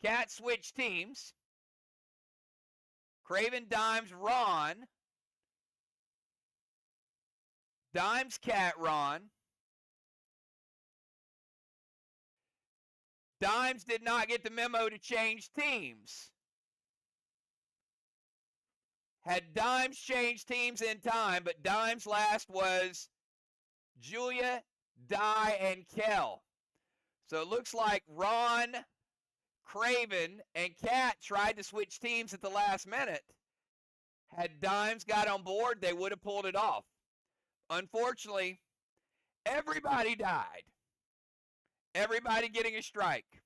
Cat switched teams. Craven, Dimes, Ron. Dimes, Cat, Ron. Dimes did not get the memo to change teams. Had Dimes changed teams in time, but Dimes' last was Julia, Di, and Kel. So it looks like Ron, Craven, and Cat tried to switch teams at the last minute. Had Dimes got on board, they would have pulled it off. Unfortunately, everybody died. Everybody getting a strike.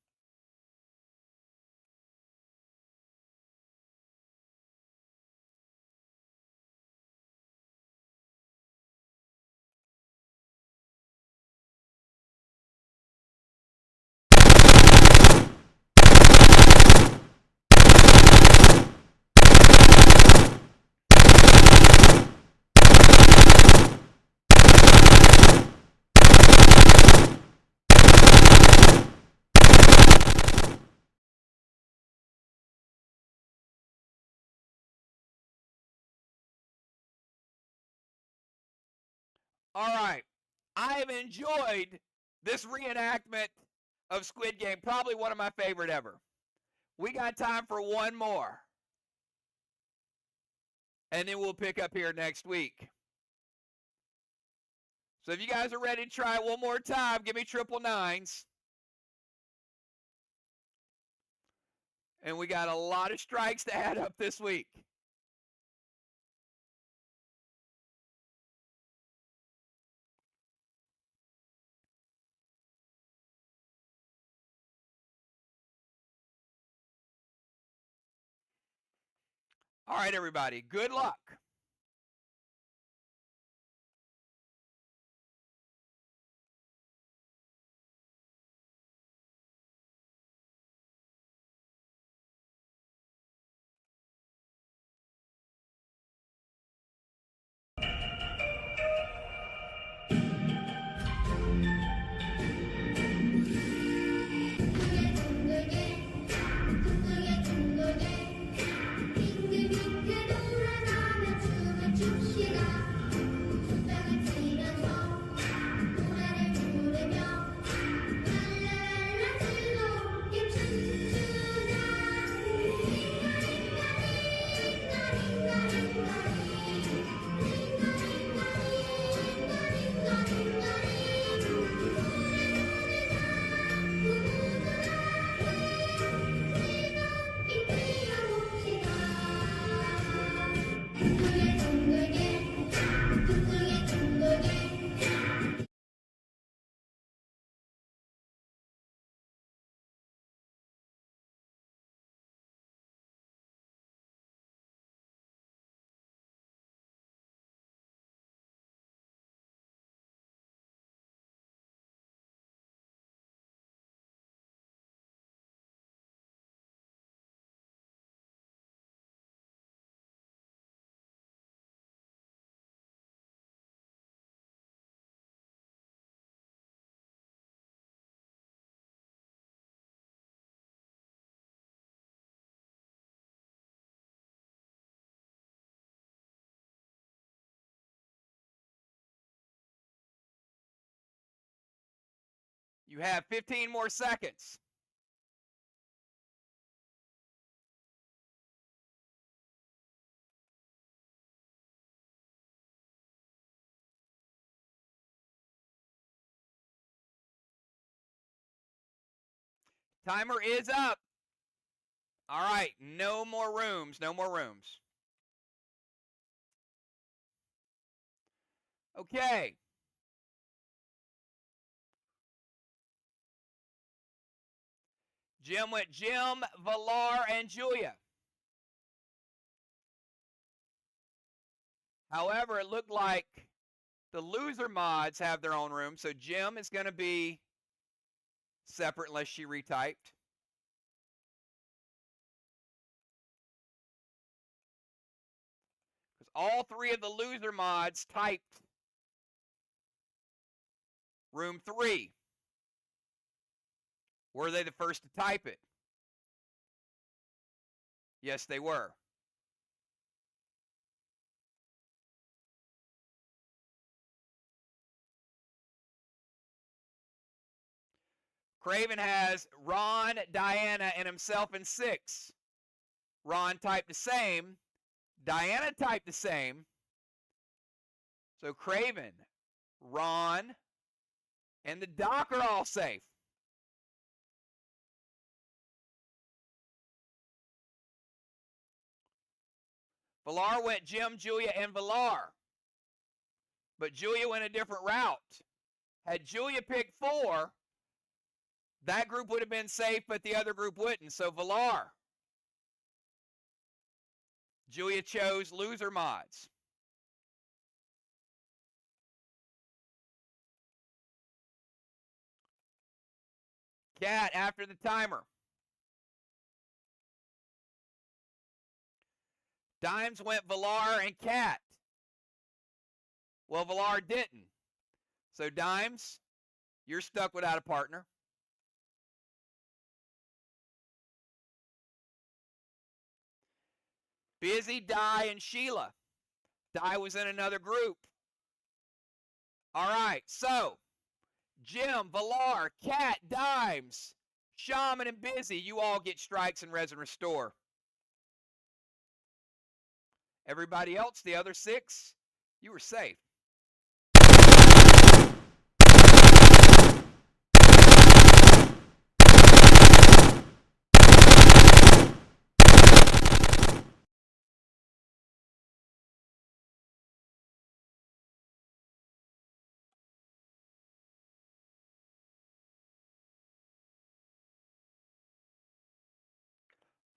All right. I have enjoyed this reenactment of Squid Game, probably one of my favorite ever. We got time for one more. And then we'll pick up here next week. So if you guys are ready to try it one more time, give me 999s. And we got a lot of strikes to add up this week. All right, everybody, good luck. You have 15 more seconds. Timer is up. All right, no more rooms, no more rooms. Okay. Jim went Jim, Villar, and Julia. However, it looked like the loser mods have their own room, so Jim is going to be separate unless she retyped. Because all three of the loser mods typed room 3. Were they the first to type it? Yes, they were. Craven has Ron, Diana, and himself in 6. Ron typed the same. Diana typed the same. So Craven, Ron, and the Doc are all safe. Villar went Jim, Julia, and Villar. But Julia went a different route. Had Julia picked 4, that group would have been safe, but the other group wouldn't. So Villar. Julia chose loser mods. Cat after the timer. Dimes went Villar and Cat. Well, Villar didn't. So Dimes, you're stuck without a partner. Busy, Di, and Sheila. Di was in another group. All right, so Jim, Villar, Cat, Dimes, Shaman, and Busy, you all get strikes and res and restore. Everybody else, the other 6, you were safe.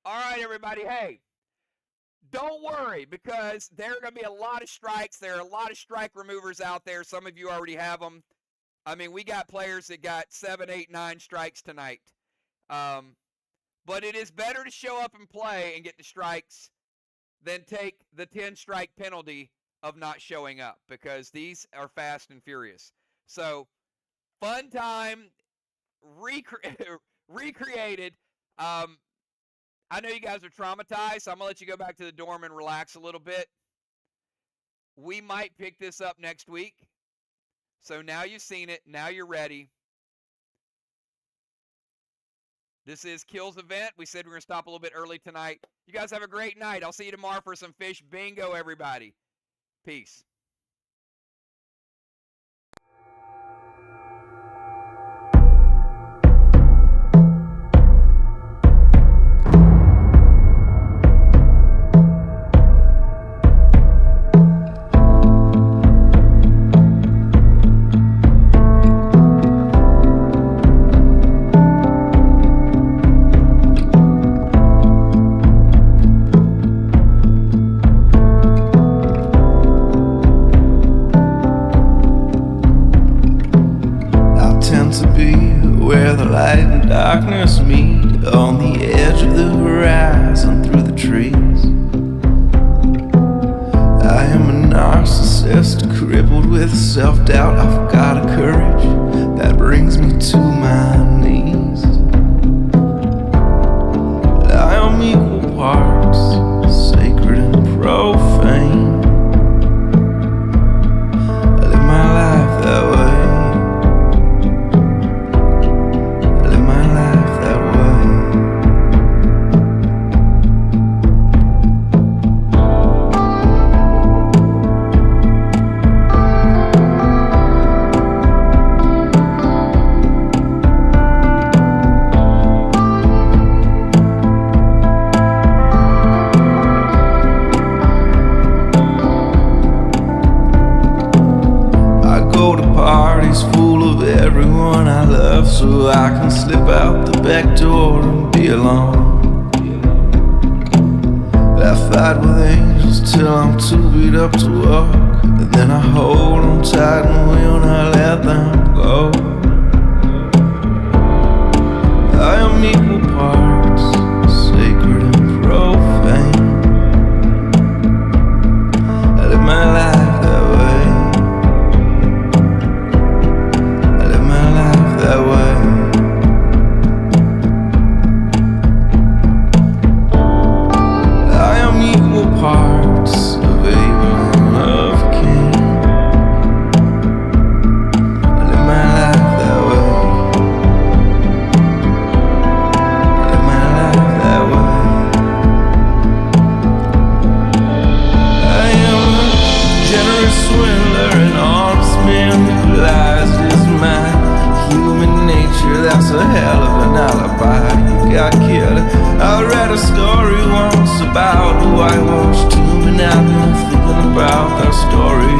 All right, everybody, hey, don't worry, because there are going to be a lot of strikes. There are a lot of strike removers out there. Some of you already have them. I mean, we got players that got 7, 8, 9 strikes tonight. But it is better to show up and play and get the strikes than take the 10-strike penalty of not showing up, because these are fast and furious. So, fun time, recreated. I know you guys are traumatized, so I'm going to let you go back to the dorm and relax a little bit. We might pick this up next week. So now you've seen it. Now you're ready. This is Kilz event. We said we're going to stop a little bit early tonight. You guys have a great night. I'll see you tomorrow for some fish bingo, everybody. Peace. Darkness meet on the edge of the horizon through the trees. I am a narcissist crippled with self-doubt. I've got a courage that brings me to my knees. I am equal parts sacred and profane. I live my life that way. So I can slip out the back door and be alone. I fight with angels till I'm too beat up to walk, and then I hold them tight and will not let them go. I am equal parts sacred and profane. I live my life that way. I live my life that way. I am equal parts of Abel and of Cain. I live my life that way. I live my life that way. I am a generous swindler, an honest man who lies his mind. Human nature, that's a hell of an alibi. You got killed. I read a story once about a whitewashed tomb, and I've been thinking about that story